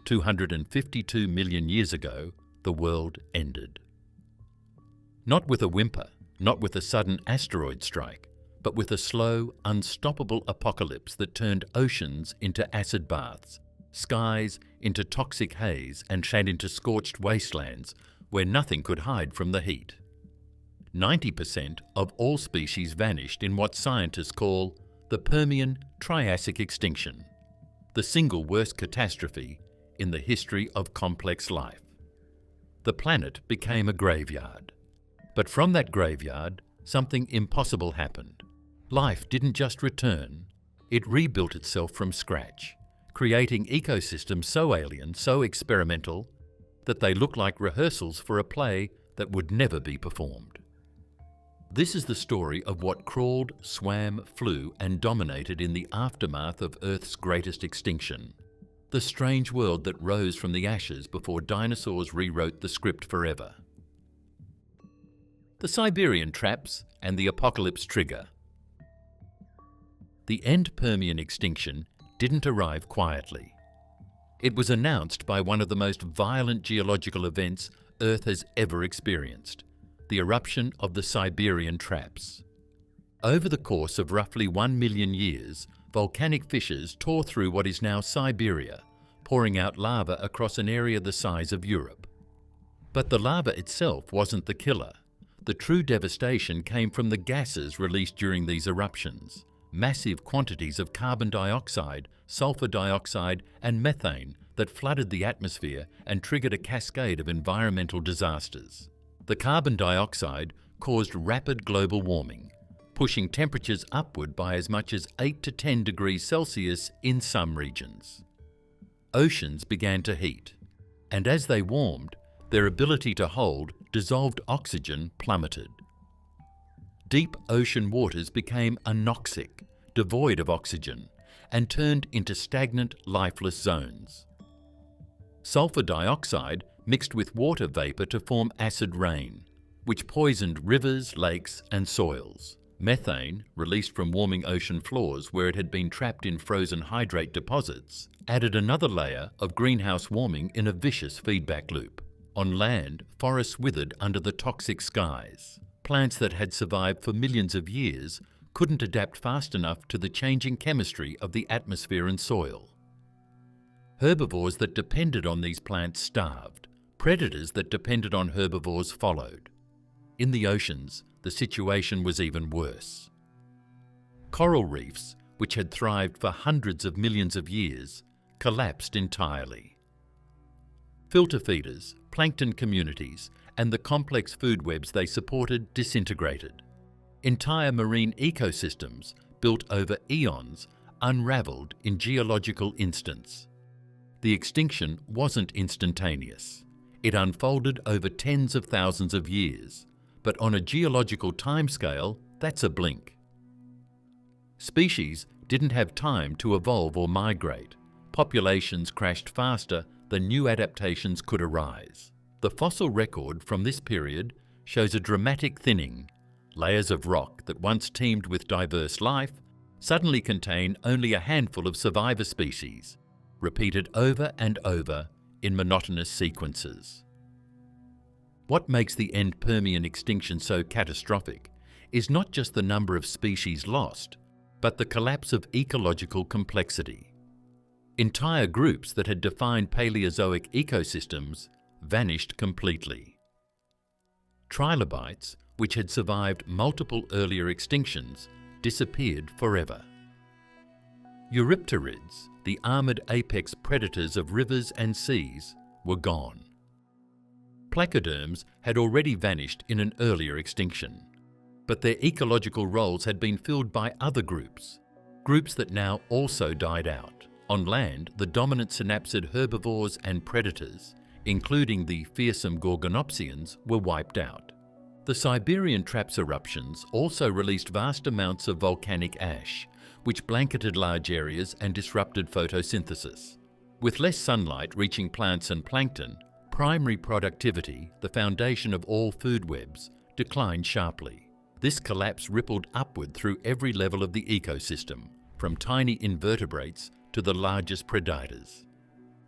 252 million years ago, the world ended. Not with a whimper, not with a sudden asteroid strike, but with a slow, unstoppable apocalypse that turned oceans into acid baths, skies into toxic haze, and shed into scorched wastelands where nothing could hide from the heat. 90% of all species vanished in what scientists call the Permian-Triassic extinction, the single worst catastrophe in the history of complex life. The planet became a graveyard. But from that graveyard, something impossible happened. Life didn't just return, it rebuilt itself from scratch, creating ecosystems so alien, so experimental, that they look like rehearsals for a play that would never be performed. This is the story of what crawled, swam, flew, and dominated in the aftermath of Earth's greatest extinction. The strange world that rose from the ashes before dinosaurs rewrote the script forever. The Siberian traps and the apocalypse trigger. The end Permian extinction didn't arrive quietly. It was announced by one of the most violent geological events Earth has ever experienced, the eruption of the Siberian traps. Over the course of roughly 1 million years, volcanic fissures tore through what is now Siberia, pouring out lava across an area the size of Europe. But the lava itself wasn't the killer. The true devastation came from the gases released during these eruptions. Massive quantities of carbon dioxide, sulfur dioxide, and methane that flooded the atmosphere and triggered a cascade of environmental disasters. The carbon dioxide caused rapid global warming, pushing temperatures upward by as much as 8 to 10 degrees Celsius in some regions. Oceans began to heat, and as they warmed, their ability to hold dissolved oxygen plummeted. Deep ocean waters became anoxic, devoid of oxygen, and turned into stagnant, lifeless zones. Sulfur dioxide mixed with water vapor to form acid rain, which poisoned rivers, lakes, and soils. Methane, released from warming ocean floors where it had been trapped in frozen hydrate deposits, added another layer of greenhouse warming in a vicious feedback loop. On land, forests withered under the toxic skies. Plants that had survived for millions of years couldn't adapt fast enough to the changing chemistry of the atmosphere and soil. Herbivores that depended on these plants starved. Predators that depended on herbivores followed. In the oceans, the situation was even worse. Coral reefs, which had thrived for hundreds of millions of years, collapsed entirely. Filter feeders, plankton communities, and the complex food webs they supported disintegrated. Entire marine ecosystems, built over eons, unraveled in geological instants. The extinction wasn't instantaneous. It unfolded over tens of thousands of years, but on a geological timescale, that's a blink. Species didn't have time to evolve or migrate. Populations crashed faster than new adaptations could arise. The fossil record from this period shows a dramatic thinning. Layers of rock that once teemed with diverse life suddenly contain only a handful of survivor species, repeated over and over in monotonous sequences. What makes the end Permian extinction so catastrophic is not just the number of species lost, but the collapse of ecological complexity. Entire groups that had defined Paleozoic ecosystems vanished completely. Trilobites, which had survived multiple earlier extinctions, disappeared forever. Eurypterids, the armored apex predators of rivers and seas, were gone. Placoderms had already vanished in an earlier extinction, but their ecological roles had been filled by other groups that now also died out. On land, the dominant synapsid herbivores and predators, including the fearsome Gorgonopsians, were wiped out. The Siberian traps eruptions also released vast amounts of volcanic ash, which blanketed large areas and disrupted photosynthesis. With less sunlight reaching plants and plankton, primary productivity, the foundation of all food webs, declined sharply. This collapse rippled upward through every level of the ecosystem, from tiny invertebrates to the largest predators.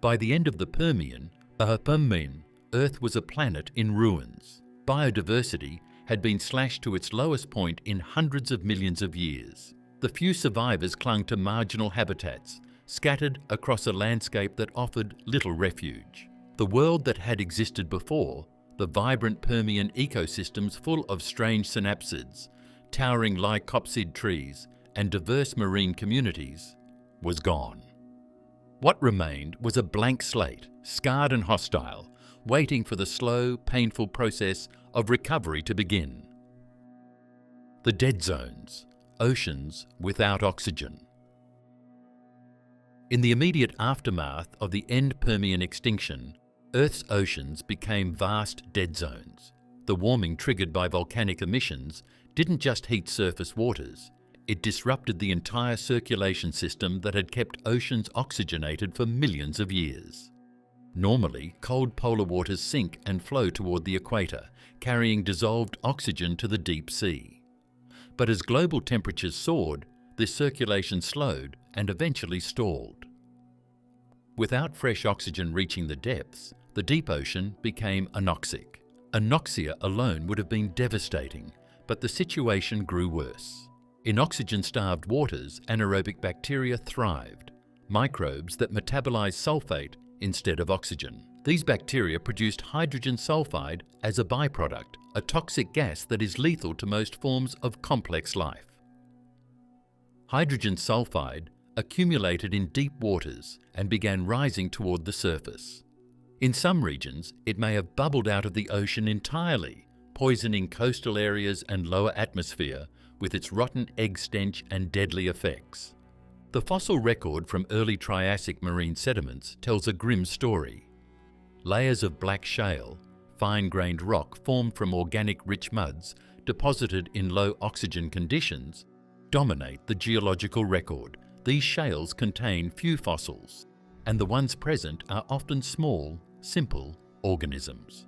By the end of the Permian, Earth was a planet in ruins. Biodiversity had been slashed to its lowest point in hundreds of millions of years. The few survivors clung to marginal habitats, scattered across a landscape that offered little refuge. The world that had existed before, the vibrant Permian ecosystems full of strange synapsids, towering lycopsid trees, and diverse marine communities, was gone. What remained was a blank slate, scarred and hostile, waiting for the slow, painful process of recovery to begin. The dead zones, oceans without oxygen. In the immediate aftermath of the end Permian extinction, Earth's oceans became vast dead zones. The warming triggered by volcanic emissions didn't just heat surface waters, it disrupted the entire circulation system that had kept oceans oxygenated for millions of years. Normally, cold polar waters sink and flow toward the equator, carrying dissolved oxygen to the deep sea. But as global temperatures soared, this circulation slowed and eventually stalled. Without fresh oxygen reaching the depths, the deep ocean became anoxic. Anoxia alone would have been devastating, but the situation grew worse. In oxygen-starved waters, anaerobic bacteria thrived, microbes that metabolize sulfate instead of oxygen. These bacteria produced hydrogen sulfide as a byproduct, a toxic gas that is lethal to most forms of complex life. Hydrogen sulfide accumulated in deep waters and began rising toward the surface. In some regions, it may have bubbled out of the ocean entirely, poisoning coastal areas and lower atmosphere with its rotten egg stench and deadly effects. The fossil record from early Triassic marine sediments tells a grim story. Layers of black shale, fine-grained rock formed from organic-rich muds deposited in low oxygen conditions, dominate the geological record. These shales contain few fossils, and the ones present are often small, simple organisms.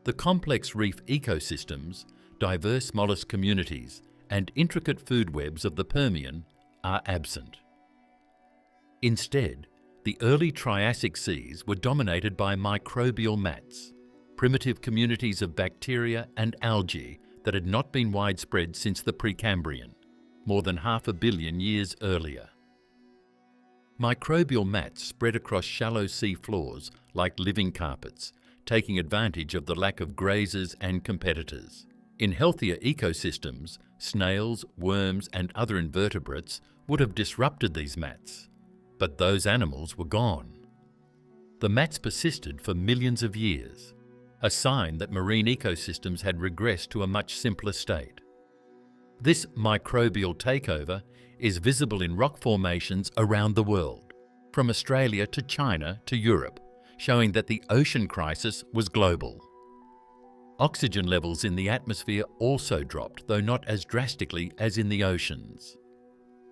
The complex reef ecosystems, diverse mollusk communities, and intricate food webs of the Permian are absent. Instead, the early Triassic seas were dominated by microbial mats, primitive communities of bacteria and algae that had not been widespread since the Precambrian, more than 500 million years earlier. Microbial mats spread across shallow sea floors like living carpets, taking advantage of the lack of grazers and competitors. In healthier ecosystems, snails, worms, and other invertebrates would have disrupted these mats, but those animals were gone. The mats persisted for millions of years, a sign that marine ecosystems had regressed to a much simpler state. This microbial takeover is visible in rock formations around the world, from Australia to China to Europe, showing that the ocean crisis was global. Oxygen levels in the atmosphere also dropped, though not as drastically as in the oceans.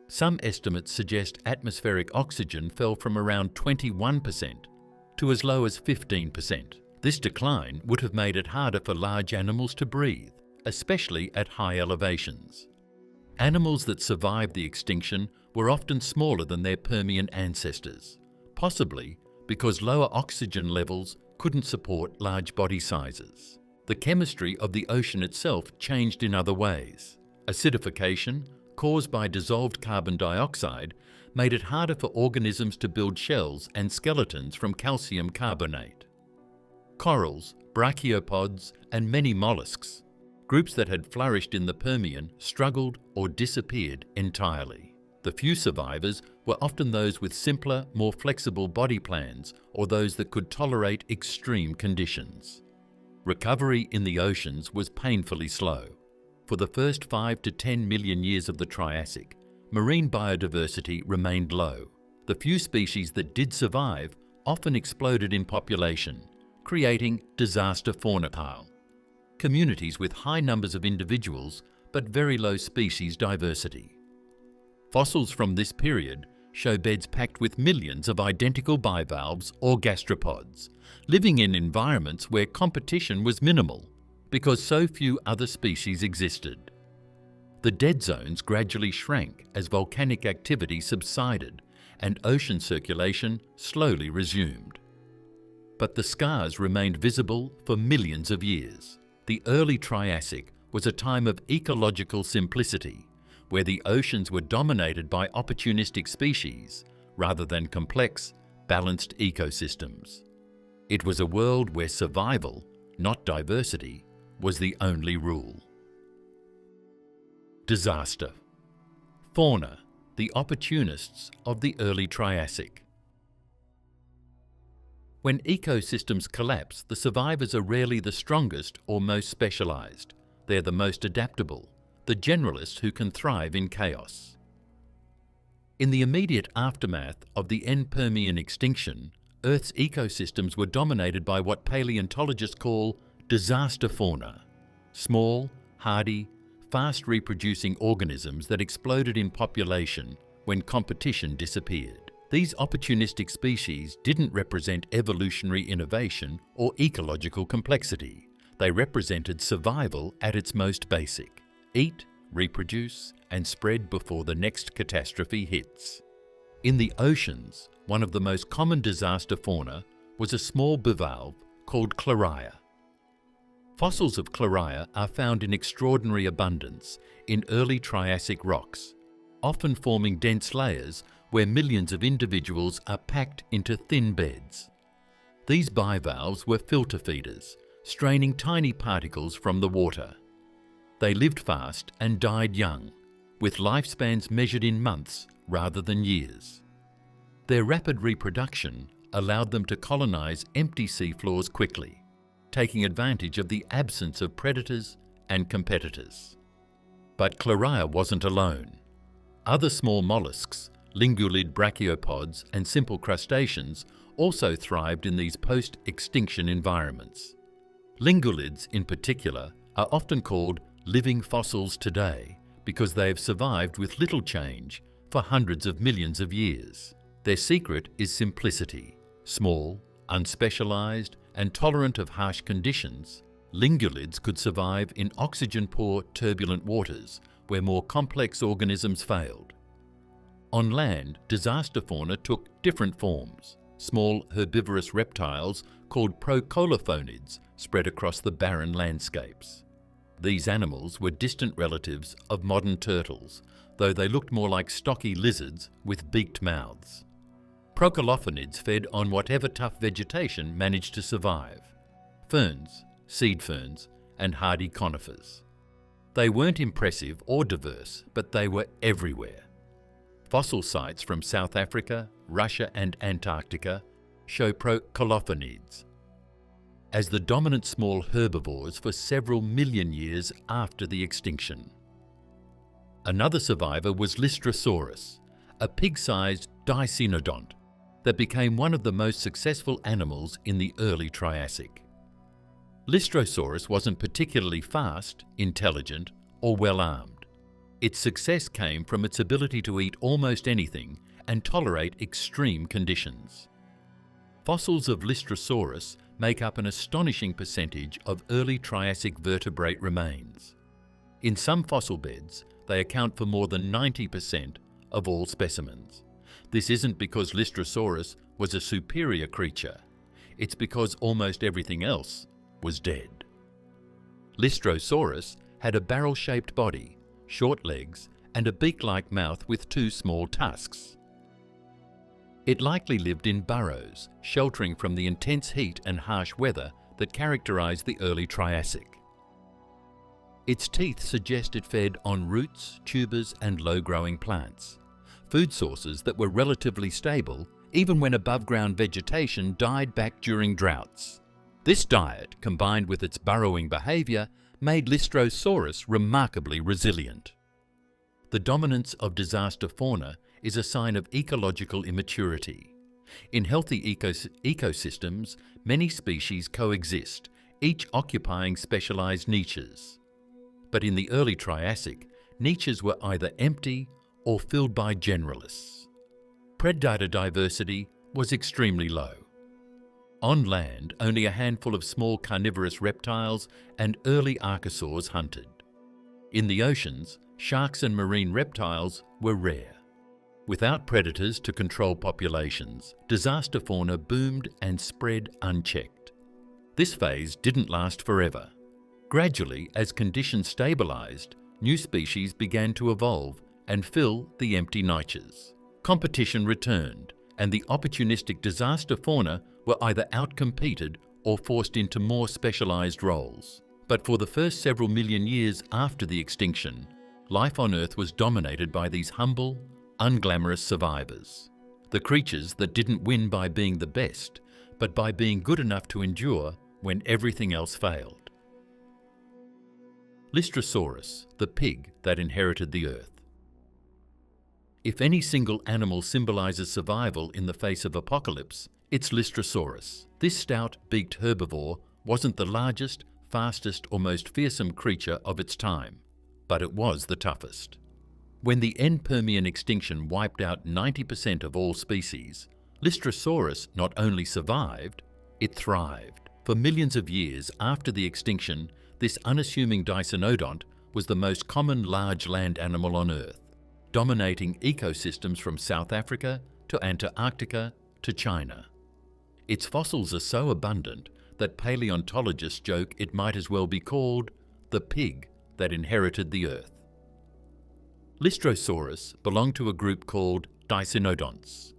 Some estimates suggest atmospheric oxygen fell from around 21% to as low as 15%. This decline would have made it harder for large animals to breathe, especially at high elevations. Animals that survived the extinction were often smaller than their Permian ancestors, possibly because lower oxygen levels couldn't support large body sizes. The chemistry of the ocean itself changed in other ways. Acidification, caused by dissolved carbon dioxide, made it harder for organisms to build shells and skeletons from calcium carbonate. Corals, brachiopods, and many mollusks, groups that had flourished in the Permian, struggled or disappeared entirely. The few survivors were often those with simpler, more flexible body plans or those that could tolerate extreme conditions. Recovery in the oceans was painfully slow. For the first 5 to 10 million years of the Triassic, marine biodiversity remained low. The few species that did survive often exploded in population, creating disaster fauna pile. Communities with high numbers of individuals but very low species diversity. Fossils from this period show beds packed with millions of identical bivalves or gastropods, living in environments where competition was minimal because so few other species existed. The dead zones gradually shrank as volcanic activity subsided and ocean circulation slowly resumed. But the scars remained visible for millions of years. The early Triassic was a time of ecological simplicity, where the oceans were dominated by opportunistic species rather than complex, balanced ecosystems. It was a world where survival, not diversity, was the only rule. Disaster. Fauna, the opportunists of the early Triassic. When ecosystems collapse, the survivors are rarely the strongest or most specialized. They're the most adaptable, the generalists who can thrive in chaos. In the immediate aftermath of the end Permian extinction, Earth's ecosystems were dominated by what paleontologists call disaster fauna, small, hardy, fast-reproducing organisms that exploded in population when competition disappeared. These opportunistic species didn't represent evolutionary innovation or ecological complexity. They represented survival at its most basic: eat, reproduce, and spread before the next catastrophe hits. In the oceans, one of the most common disaster fauna was a small bivalve called chloria. Fossils of chloria are found in extraordinary abundance in early Triassic rocks, often forming dense layers where millions of individuals are packed into thin beds. These bivalves were filter feeders, straining tiny particles from the water. They lived fast and died young, with lifespans measured in months rather than years. Their rapid reproduction allowed them to colonize empty seafloors quickly, taking advantage of the absence of predators and competitors. But chloria wasn't alone. Other small mollusks, lingulid brachiopods and simple crustaceans, also thrived in these post-extinction environments. Lingulids, in particular, are often called living fossils today because they have survived with little change for hundreds of millions of years. Their secret is simplicity. Small, unspecialized, and tolerant of harsh conditions, lingulids could survive in oxygen-poor, turbulent waters where more complex organisms failed. On land, disaster fauna took different forms. Small herbivorous reptiles called procolophonids spread across the barren landscapes. These animals were distant relatives of modern turtles, though they looked more like stocky lizards with beaked mouths. Procolophonids fed on whatever tough vegetation managed to survive: ferns, seed ferns, and hardy conifers. They weren't impressive or diverse, but they were everywhere. Fossil sites from South Africa, Russia, and Antarctica show procolophonids as the dominant small herbivores for several million years after the extinction. Another survivor was Lystrosaurus, a pig-sized dicenodont that became one of the most successful animals in the early Triassic. Lystrosaurus wasn't particularly fast, intelligent, or well-armed. Its success came from its ability to eat almost anything and tolerate extreme conditions. Fossils of Lystrosaurus make up an astonishing percentage of early Triassic vertebrate remains. In some fossil beds, they account for more than 90% of all specimens. This isn't because Lystrosaurus was a superior creature. It's because almost everything else was dead. Lystrosaurus had a barrel-shaped body, short legs, and a beak-like mouth with two small tusks. It likely lived in burrows, sheltering from the intense heat and harsh weather that characterized the early Triassic. Its teeth suggest it fed on roots, tubers, and low-growing plants, food sources that were relatively stable even when above-ground vegetation died back during droughts. This diet, combined with its burrowing behavior, made Lystrosaurus remarkably resilient. The dominance of disaster fauna is a sign of ecological immaturity. In healthy ecosystems, many species coexist, each occupying specialized niches. But in the early Triassic, niches were either empty or filled by generalists. Predator diversity was extremely low. On land, only a handful of small carnivorous reptiles and early archosaurs hunted. In the oceans, sharks and marine reptiles were rare. Without predators to control populations, disaster fauna boomed and spread unchecked. This phase didn't last forever. Gradually, as conditions stabilized, new species began to evolve and fill the empty niches. Competition returned, and the opportunistic disaster fauna were either outcompeted or forced into more specialized roles. But for the first several million years after the extinction, life on Earth was dominated by these humble, unglamorous survivors. The creatures that didn't win by being the best, but by being good enough to endure when everything else failed. Lystrosaurus, the pig that inherited the Earth. If any single animal symbolizes survival in the face of apocalypse, it's Lystrosaurus. This stout-beaked herbivore wasn't the largest, fastest or most fearsome creature of its time, but it was the toughest. When the end Permian extinction wiped out 90% of all species, Lystrosaurus not only survived, it thrived. For millions of years after the extinction, this unassuming dicynodont was the most common large land animal on Earth, dominating ecosystems from South Africa to Antarctica to China. Its fossils are so abundant that paleontologists joke it might as well be called the pig that inherited the Earth. Lystrosaurus belonged to a group called dicynodonts,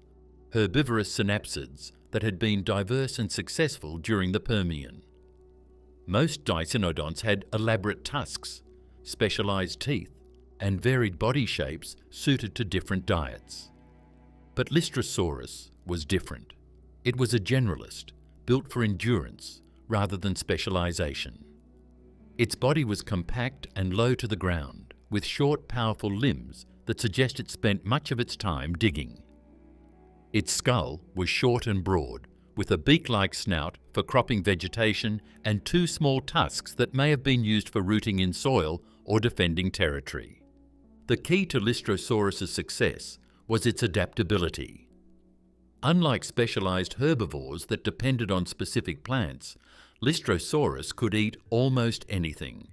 herbivorous synapsids that had been diverse and successful during the Permian. Most dicynodonts had elaborate tusks, specialized teeth, and varied body shapes suited to different diets. But Lystrosaurus was different. It was a generalist, built for endurance rather than specialization. Its body was compact and low to the ground, with short, powerful limbs that suggest it spent much of its time digging. Its skull was short and broad, with a beak-like snout for cropping vegetation and two small tusks that may have been used for rooting in soil or defending territory. The key to Lystrosaurus's success was its adaptability. Unlike specialized herbivores that depended on specific plants, Lystrosaurus could eat almost anything.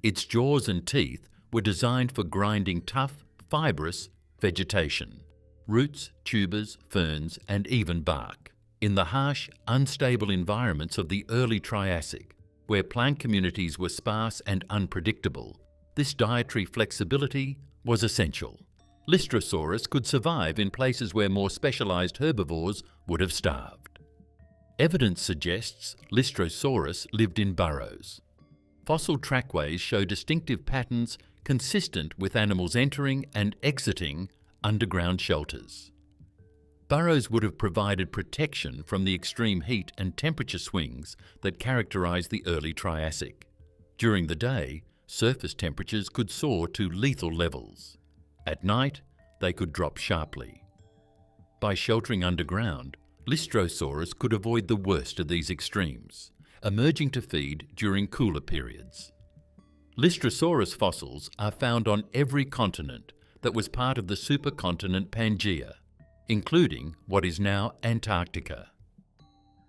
Its jaws and teeth were designed for grinding tough, fibrous vegetation, roots, tubers, ferns, and even bark. In the harsh, unstable environments of the early Triassic, where plant communities were sparse and unpredictable, this dietary flexibility was essential. Lystrosaurus could survive in places where more specialized herbivores would have starved. Evidence suggests Lystrosaurus lived in burrows. Fossil trackways show distinctive patterns consistent with animals entering and exiting underground shelters. Burrows would have provided protection from the extreme heat and temperature swings that characterized the early Triassic. During the day, surface temperatures could soar to lethal levels. At night, they could drop sharply. By sheltering underground, Lystrosaurus could avoid the worst of these extremes, emerging to feed during cooler periods. Lystrosaurus fossils are found on every continent that was part of the supercontinent Pangaea, including what is now Antarctica.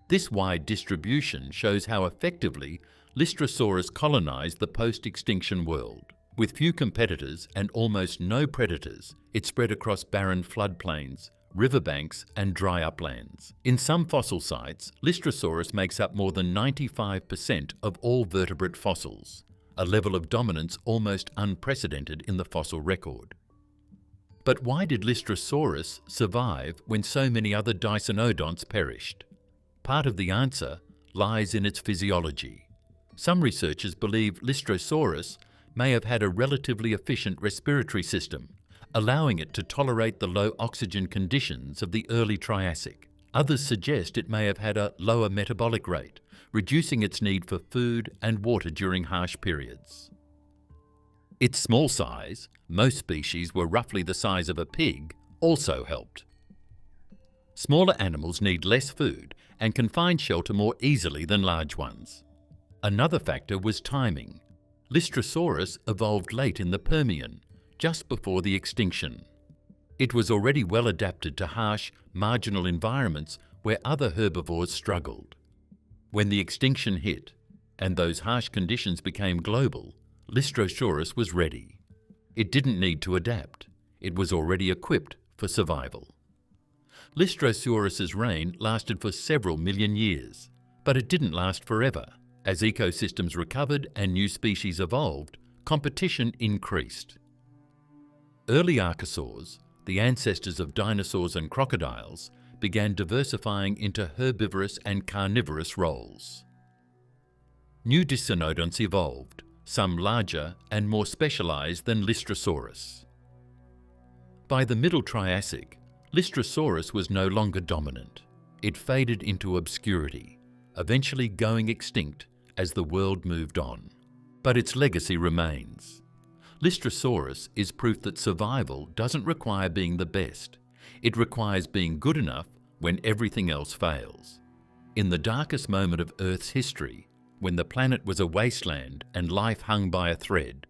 This wide distribution shows how effectively Lystrosaurus colonized the post-extinction world. With few competitors and almost no predators, it spread across barren floodplains, riverbanks, and dry uplands. In some fossil sites, Lystrosaurus makes up more than 95% of all vertebrate fossils, a level of dominance almost unprecedented in the fossil record. But why did Lystrosaurus survive when so many other dicynodonts perished? Part of the answer lies in its physiology. Some researchers believe Lystrosaurus may have had a relatively efficient respiratory system, allowing it to tolerate the low oxygen conditions of the early Triassic. Others suggest it may have had a lower metabolic rate, reducing its need for food and water during harsh periods. Its small size, most species were roughly the size of a pig, also helped. Smaller animals need less food and can find shelter more easily than large ones. Another factor was timing. Lystrosaurus evolved late in the Permian, just before the extinction. It was already well adapted to harsh, marginal environments where other herbivores struggled. When the extinction hit, and those harsh conditions became global, Lystrosaurus was ready. It didn't need to adapt. It was already equipped for survival. Lystrosaurus's reign lasted for several million years, but it didn't last forever. As ecosystems recovered and new species evolved, competition increased. Early archosaurs, the ancestors of dinosaurs and crocodiles, began diversifying into herbivorous and carnivorous roles. New dicynodonts evolved, some larger and more specialized than Lystrosaurus. By the Middle Triassic, Lystrosaurus was no longer dominant. It faded into obscurity, eventually going extinct as the world moved on. But its legacy remains. Lystrosaurus is proof that survival doesn't require being the best. It requires being good enough when everything else fails. In the darkest moment of Earth's history, when the planet was a wasteland and life hung by a thread,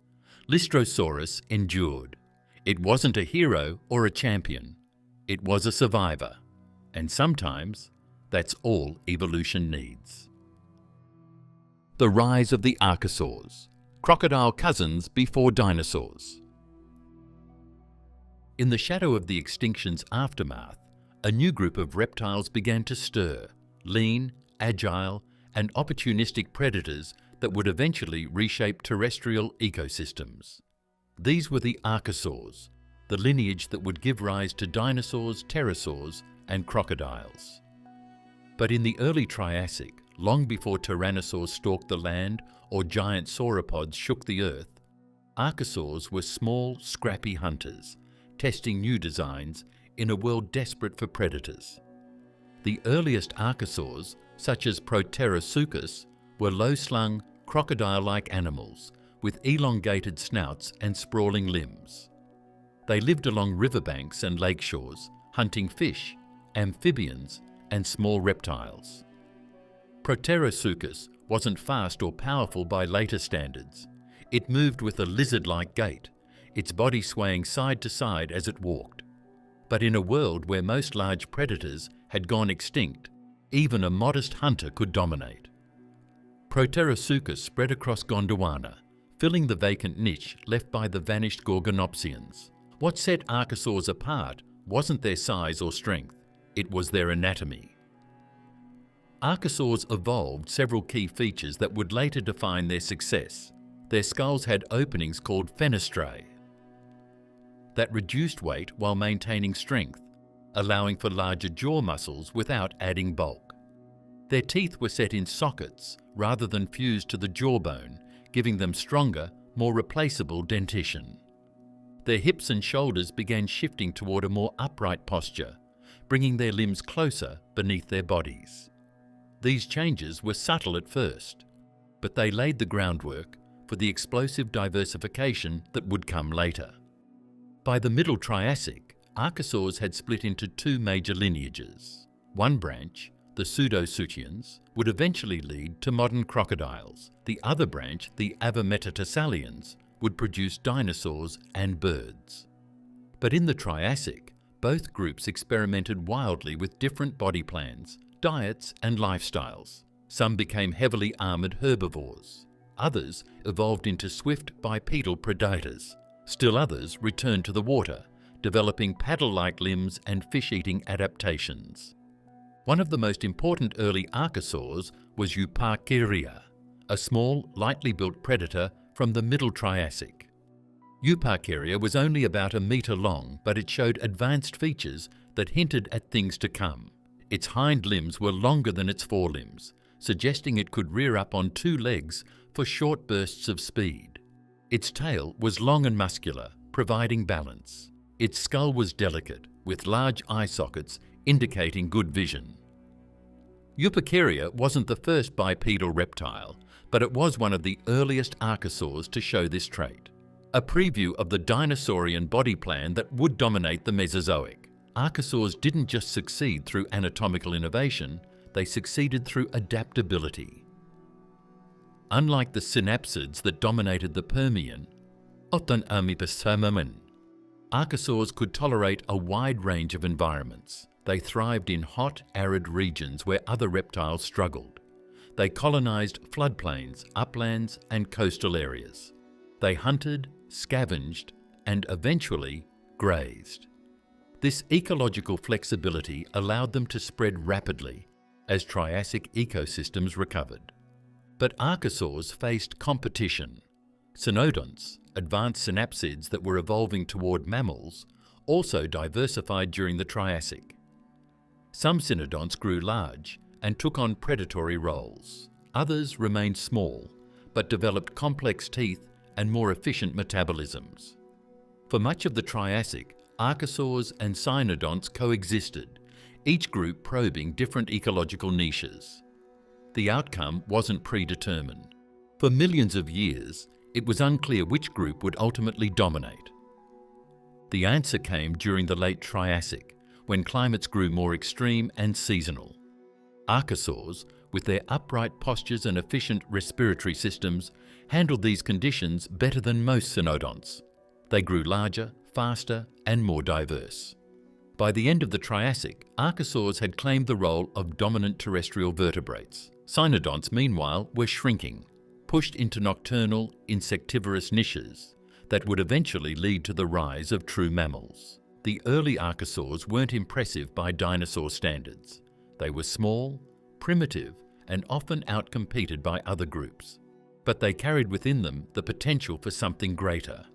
Lystrosaurus endured. It wasn't a hero or a champion. It was a survivor. And sometimes, that's all evolution needs. The rise of the archosaurs, crocodile cousins before dinosaurs. In the shadow of the extinction's aftermath, a new group of reptiles began to stir, lean, agile, and opportunistic predators that would eventually reshape terrestrial ecosystems. These were the archosaurs, the lineage that would give rise to dinosaurs, pterosaurs, and crocodiles. But in the early Triassic, long before tyrannosaurs stalked the land or giant sauropods shook the earth, archosaurs were small, scrappy hunters, testing new designs in a world desperate for predators. The earliest archosaurs, such as Proterosuchus, were low-slung, crocodile-like animals with elongated snouts and sprawling limbs. They lived along riverbanks and lakeshores, hunting fish, amphibians, and small reptiles. Proterosuchus wasn't fast or powerful by later standards. It moved with a lizard-like gait, its body swaying side to side as it walked. But in a world where most large predators had gone extinct, even a modest hunter could dominate. Proterosuchus spread across Gondwana, filling the vacant niche left by the vanished Gorgonopsians. What set archosaurs apart wasn't their size or strength, it was their anatomy. Archosaurs evolved several key features that would later define their success. Their skulls had openings called fenestrae that reduced weight while maintaining strength, allowing for larger jaw muscles without adding bulk. Their teeth were set in sockets rather than fused to the jawbone, giving them stronger, more replaceable dentition. Their hips and shoulders began shifting toward a more upright posture, bringing their limbs closer beneath their bodies. These changes were subtle at first, but they laid the groundwork for the explosive diversification that would come later. By the Middle Triassic, archosaurs had split into two major lineages. One branch, the Pseudosuchians, would eventually lead to modern crocodiles. The other branch, the Avimetatarsalians, would produce dinosaurs and birds. But in the Triassic, both groups experimented wildly with different body plans, diets, and lifestyles. Some became heavily armoured herbivores. Others evolved into swift bipedal predators. Still others returned to the water, developing paddle-like limbs and fish-eating adaptations. One of the most important early archosaurs was Euparkeria, a small, lightly built predator from the Middle Triassic. Euparkeria was only about 1 metre long, but it showed advanced features that hinted at things to come. Its hind limbs were longer than its forelimbs, suggesting it could rear up on 2 legs for short bursts of speed. Its tail was long and muscular, providing balance. Its skull was delicate, with large eye sockets indicating good vision. Euparkeria wasn't the first bipedal reptile, but it was one of the earliest archosaurs to show this trait. A preview of the dinosaurian body plan that would dominate the Mesozoic. Archosaurs didn't just succeed through anatomical innovation, they succeeded through adaptability. Unlike the synapsids that dominated the Permian, archosaurs could tolerate a wide range of environments. They thrived in hot, arid regions where other reptiles struggled. They colonized floodplains, uplands, and coastal areas. They hunted, scavenged, and eventually grazed. This ecological flexibility allowed them to spread rapidly as Triassic ecosystems recovered. But archosaurs faced competition. Cynodonts, advanced synapsids that were evolving toward mammals, also diversified during the Triassic. Some cynodonts grew large and took on predatory roles. Others remained small, but developed complex teeth and more efficient metabolisms. For much of the Triassic, archosaurs and cynodonts coexisted, each group probing different ecological niches. The outcome wasn't predetermined. For millions of years, it was unclear which group would ultimately dominate. The answer came during the late Triassic, when climates grew more extreme and seasonal. Archosaurs, with their upright postures and efficient respiratory systems, handled these conditions better than most cynodonts. They grew larger, faster, and more diverse. By the end of the Triassic, archosaurs had claimed the role of dominant terrestrial vertebrates. Cynodonts, meanwhile, were shrinking, pushed into nocturnal, insectivorous niches that would eventually lead to the rise of true mammals. The early archosaurs weren't impressive by dinosaur standards. They were small, primitive, and often outcompeted by other groups. But they carried within them the potential for something greater.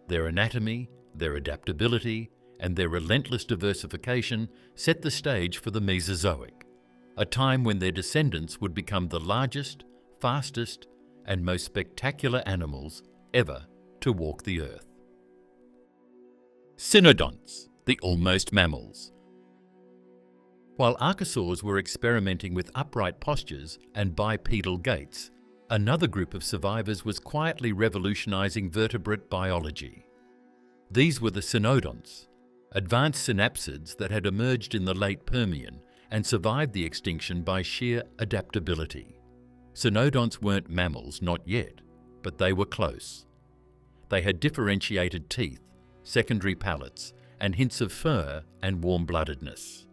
Their anatomy, their adaptability, and their relentless diversification set the stage for the Mesozoic, a time when their descendants would become the largest, fastest, and most spectacular animals ever to walk the earth. Cynodonts, the almost mammals. While archosaurs were experimenting with upright postures and bipedal gaits, another group of survivors was quietly revolutionizing vertebrate biology. These were the cynodonts, advanced synapsids that had emerged in the late Permian and survived the extinction by sheer adaptability. Cynodonts weren't mammals, not yet, but they were close. They had differentiated teeth, secondary palates, and hints of fur and warm-bloodedness.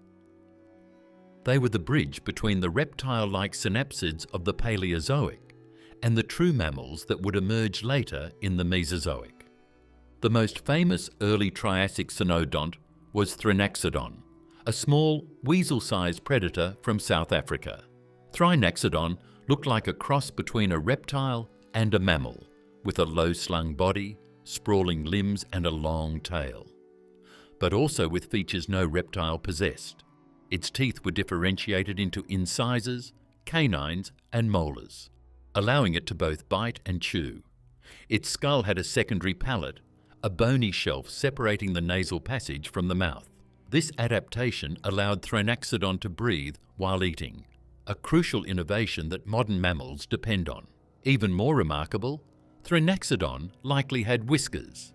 They were the bridge between the reptile-like synapsids of the Paleozoic and the true mammals that would emerge later in the Mesozoic. The most famous early Triassic cynodont was Thrinaxodon, a small, weasel-sized predator from South Africa. Thrinaxodon looked like a cross between a reptile and a mammal, with a low-slung body, sprawling limbs, and a long tail. But also with features no reptile possessed. Its teeth were differentiated into incisors, canines, and molars, allowing it to both bite and chew. Its skull had a secondary palate, a bony shelf separating the nasal passage from the mouth. This adaptation allowed Thrinaxodon to breathe while eating, a crucial innovation that modern mammals depend on. Even more remarkable, Thrinaxodon likely had whiskers.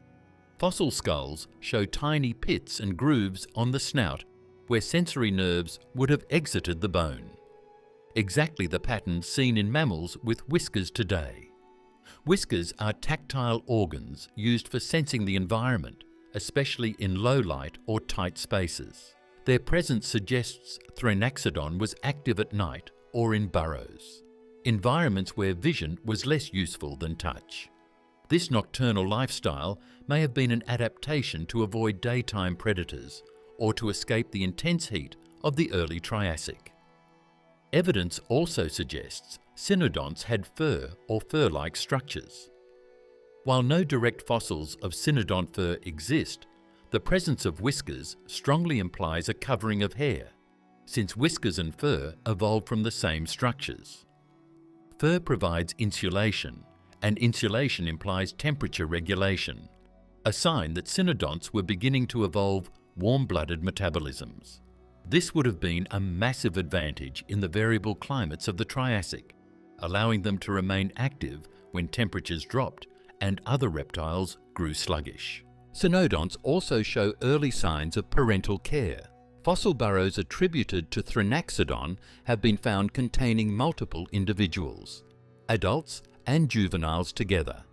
Fossil skulls show tiny pits and grooves on the snout where sensory nerves would have exited the bone. Exactly the pattern seen in mammals with whiskers today. Whiskers are tactile organs used for sensing the environment, especially in low light or tight spaces. Their presence suggests Thrinaxodon was active at night or in burrows, environments where vision was less useful than touch. This nocturnal lifestyle may have been an adaptation to avoid daytime predators or to escape the intense heat of the early Triassic. Evidence also suggests cynodonts had fur or fur-like structures. While no direct fossils of cynodont fur exist, the presence of whiskers strongly implies a covering of hair, since whiskers and fur evolved from the same structures. Fur provides insulation, and insulation implies temperature regulation, a sign that cynodonts were beginning to evolve warm-blooded metabolisms. This would have been a massive advantage in the variable climates of the Triassic, allowing them to remain active when temperatures dropped and other reptiles grew sluggish. Cynodonts also show early signs of parental care. Fossil burrows attributed to Thrinaxodon have been found containing multiple individuals, adults and juveniles together.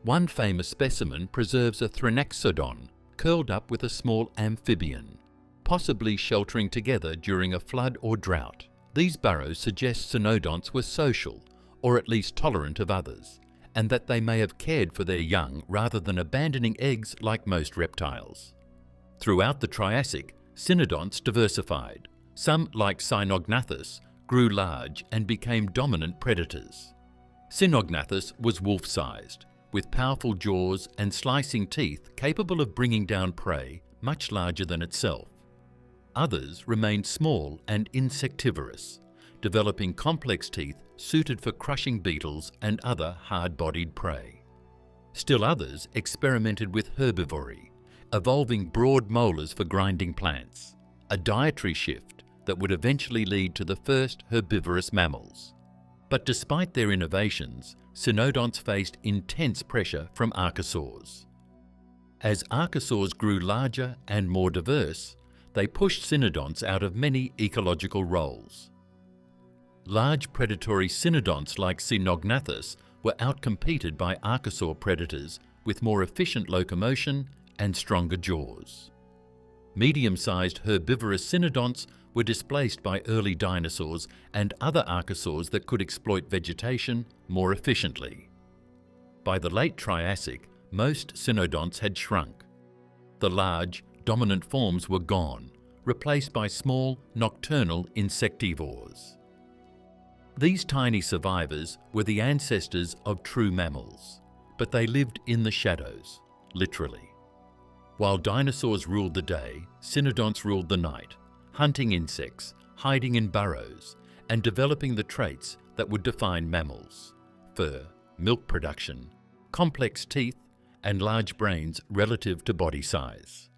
One famous specimen preserves a Thrinaxodon curled up with a small amphibian, possibly sheltering together during a flood or drought. These burrows suggest cynodonts were social, or at least tolerant of others, and that they may have cared for their young rather than abandoning eggs like most reptiles. Throughout the Triassic, cynodonts diversified. Some, like Cynognathus, grew large and became dominant predators. Cynognathus was wolf-sized, with powerful jaws and slicing teeth capable of bringing down prey much larger than itself. Others remained small and insectivorous, developing complex teeth suited for crushing beetles and other hard-bodied prey. Still others experimented with herbivory, evolving broad molars for grinding plants, a dietary shift that would eventually lead to the first herbivorous mammals. But despite their innovations, cynodonts faced intense pressure from archosaurs. As archosaurs grew larger and more diverse, they pushed cynodonts out of many ecological roles. Large predatory cynodonts like Cynognathus were outcompeted by archosaur predators with more efficient locomotion and stronger jaws. Medium-sized herbivorous cynodonts were displaced by early dinosaurs and other archosaurs that could exploit vegetation more efficiently. By the late Triassic, most cynodonts had shrunk. The large, dominant forms were gone, replaced by small, nocturnal insectivores. These tiny survivors were the ancestors of true mammals, but they lived in the shadows, literally. While dinosaurs ruled the day, cynodonts ruled the night, hunting insects, hiding in burrows, and developing the traits that would define mammals: fur, milk production, complex teeth, and large brains relative to body size.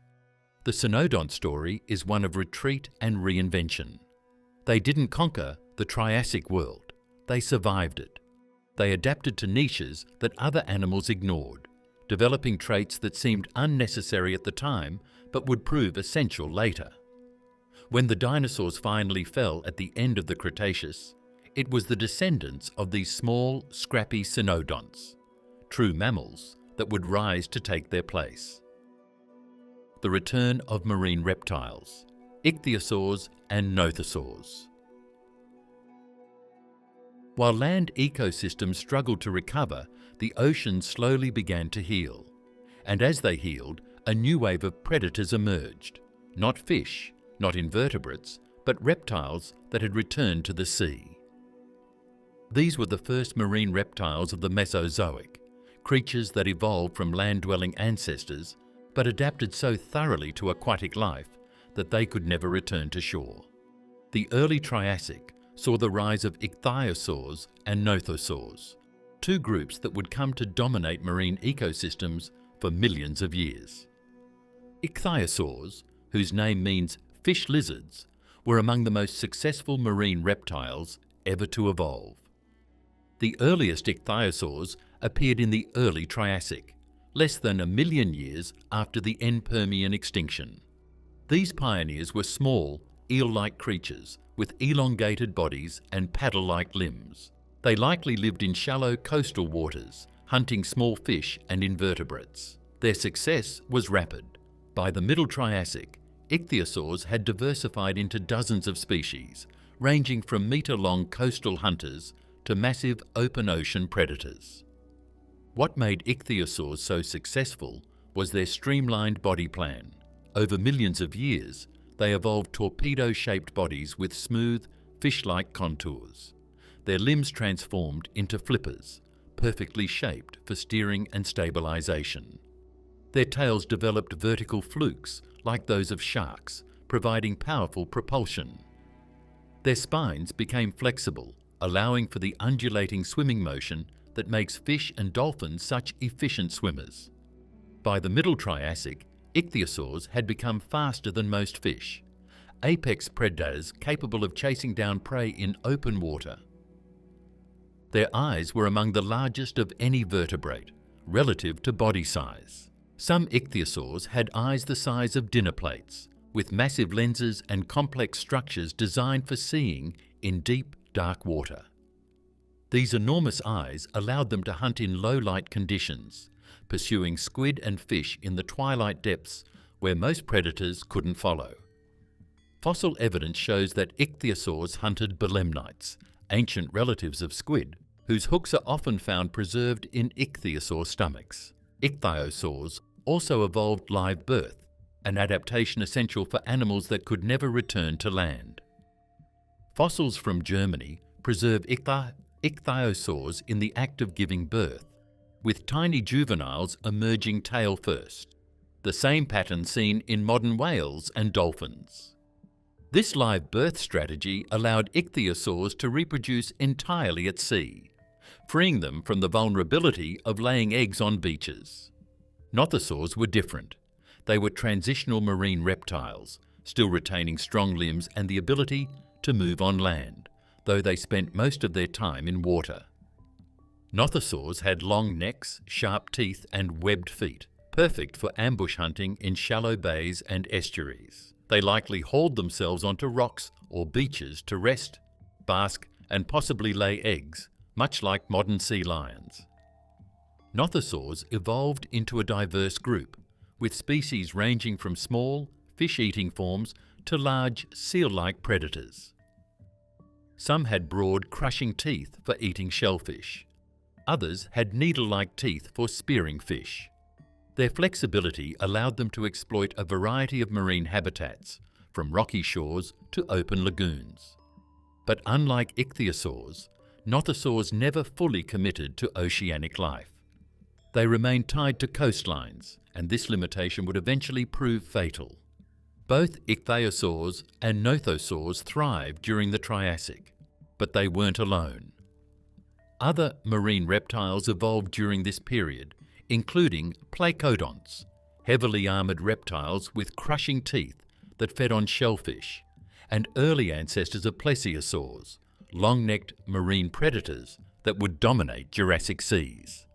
The cynodont story is one of retreat and reinvention. They didn't conquer the Triassic world, they survived it. They adapted to niches that other animals ignored, developing traits that seemed unnecessary at the time but would prove essential later. When the dinosaurs finally fell at the end of the Cretaceous, it was the descendants of these small, scrappy cynodonts, true mammals, that would rise to take their place. The return of marine reptiles, ichthyosaurs and nothosaurs. While land ecosystems struggled to recover, the oceans slowly began to heal. And as they healed, a new wave of predators emerged. Not fish, not invertebrates, but reptiles that had returned to the sea. These were the first marine reptiles of the Mesozoic, creatures that evolved from land-dwelling ancestors but adapted so thoroughly to aquatic life that they could never return to shore. The early Triassic saw the rise of ichthyosaurs and nothosaurs, two groups that would come to dominate marine ecosystems for millions of years. Ichthyosaurs, whose name means fish lizards, were among the most successful marine reptiles ever to evolve. The earliest ichthyosaurs appeared in the early Triassic, less than 1 million years after the end Permian extinction. These pioneers were small, eel-like creatures with elongated bodies and paddle-like limbs. They likely lived in shallow coastal waters, hunting small fish and invertebrates. Their success was rapid. By the Middle Triassic, ichthyosaurs had diversified into dozens of species, ranging from metre-long coastal hunters to massive open-ocean predators. What made ichthyosaurs so successful was their streamlined body plan. Over millions of years, they evolved torpedo-shaped bodies with smooth, fish-like contours. Their limbs transformed into flippers, perfectly shaped for steering and stabilization. Their tails developed vertical flukes, like those of sharks, providing powerful propulsion. Their spines became flexible, allowing for the undulating swimming motion that makes fish and dolphins such efficient swimmers. By the Middle Triassic, ichthyosaurs had become faster than most fish, apex predators capable of chasing down prey in open water. Their eyes were among the largest of any vertebrate, relative to body size. Some ichthyosaurs had eyes the size of dinner plates, with massive lenses and complex structures designed for seeing in deep, dark water. These enormous eyes allowed them to hunt in low-light conditions, pursuing squid and fish in the twilight depths where most predators couldn't follow. Fossil evidence shows that ichthyosaurs hunted belemnites, ancient relatives of squid, whose hooks are often found preserved in ichthyosaur stomachs. Ichthyosaurs also evolved live birth, an adaptation essential for animals that could never return to land. Fossils from Germany preserve ichthyosaurs in the act of giving birth, with tiny juveniles emerging tail first, the same pattern seen in modern whales and dolphins. This live birth strategy allowed ichthyosaurs to reproduce entirely at sea, freeing them from the vulnerability of laying eggs on beaches. Nothosaurs were different. They were transitional marine reptiles, still retaining strong limbs and the ability to move on land, though they spent most of their time in water. Nothosaurs had long necks, sharp teeth and webbed feet, perfect for ambush hunting in shallow bays and estuaries. They likely hauled themselves onto rocks or beaches to rest, bask and possibly lay eggs, much like modern sea lions. Nothosaurs evolved into a diverse group, with species ranging from small, fish-eating forms to large, seal-like predators. Some had broad, crushing teeth for eating shellfish. Others had needle-like teeth for spearing fish. Their flexibility allowed them to exploit a variety of marine habitats, from rocky shores to open lagoons. But unlike ichthyosaurs, nothosaurs never fully committed to oceanic life. They remained tied to coastlines, and this limitation would eventually prove fatal. Both ichthyosaurs and nothosaurs thrived during the Triassic, but they weren't alone. Other marine reptiles evolved during this period, including placodonts, heavily armoured reptiles with crushing teeth that fed on shellfish, and early ancestors of plesiosaurs, long-necked marine predators that would dominate Jurassic seas.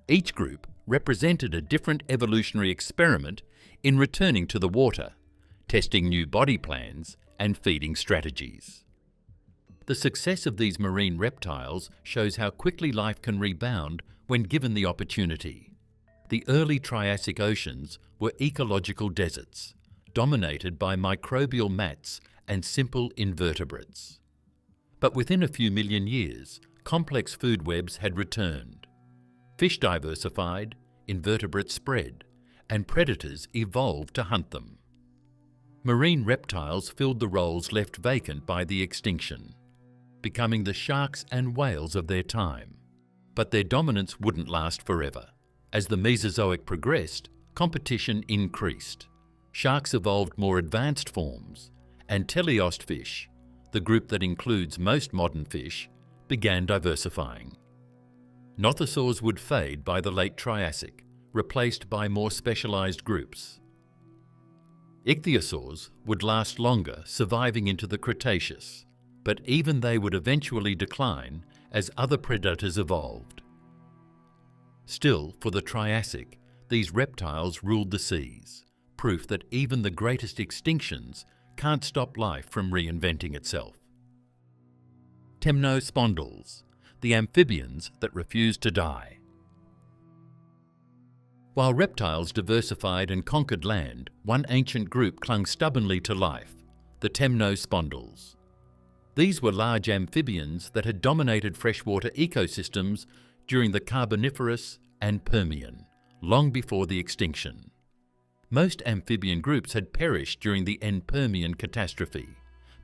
Each group represented a different evolutionary experiment in returning to the water, testing new body plans and feeding strategies. The success of these marine reptiles shows how quickly life can rebound when given the opportunity. The early Triassic oceans were ecological deserts, dominated by microbial mats and simple invertebrates. But within a few million years, complex food webs had returned. Fish diversified, invertebrates spread, and predators evolved to hunt them. Marine reptiles filled the roles left vacant by the extinction, becoming the sharks and whales of their time. But their dominance wouldn't last forever. As the Mesozoic progressed, competition increased. Sharks evolved more advanced forms, and teleost fish, the group that includes most modern fish, began diversifying. Nothosaurs would fade by the late Triassic, replaced by more specialized groups. Ichthyosaurs would last longer, surviving into the Cretaceous, but even they would eventually decline as other predators evolved. Still, for the Triassic, these reptiles ruled the seas, proof that even the greatest extinctions can't stop life from reinventing itself. Temnospondyls, the amphibians that refused to die. While reptiles diversified and conquered land, one ancient group clung stubbornly to life, the temnospondyls. These were large amphibians that had dominated freshwater ecosystems during the Carboniferous and Permian, long before the extinction. Most amphibian groups had perished during the end Permian catastrophe,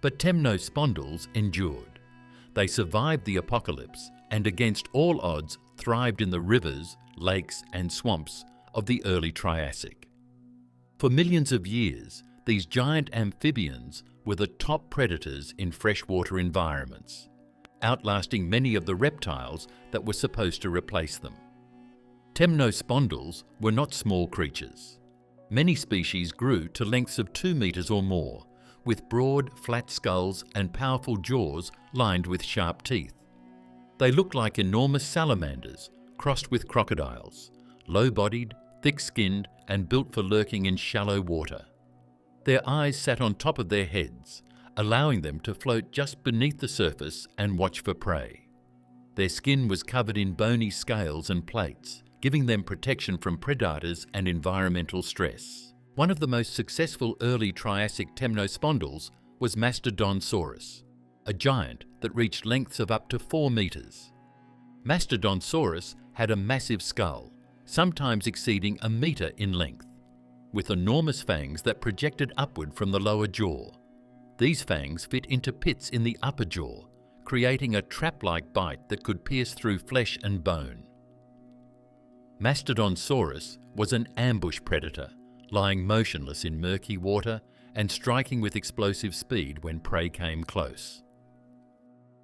but temnospondyls endured. They survived the apocalypse and against all odds thrived in the rivers, lakes and swamps of the early Triassic. For millions of years, these giant amphibians were the top predators in freshwater environments, outlasting many of the reptiles that were supposed to replace them. Temnospondyls were not small creatures. Many species grew to lengths of 2 meters or more, with broad, flat skulls and powerful jaws lined with sharp teeth. They looked like enormous salamanders crossed with crocodiles, low-bodied, thick-skinned and built for lurking in shallow water. Their eyes sat on top of their heads, allowing them to float just beneath the surface and watch for prey. Their skin was covered in bony scales and plates, giving them protection from predators and environmental stress. One of the most successful early Triassic temnospondyls was Mastodonsaurus, a giant that reached lengths of up to 4 meters. Mastodonsaurus had a massive skull, sometimes exceeding 1 meter in length. with enormous fangs that projected upward from the lower jaw. These fangs fit into pits in the upper jaw, creating a trap-like bite that could pierce through flesh and bone. Mastodonsaurus was an ambush predator, lying motionless in murky water and striking with explosive speed when prey came close.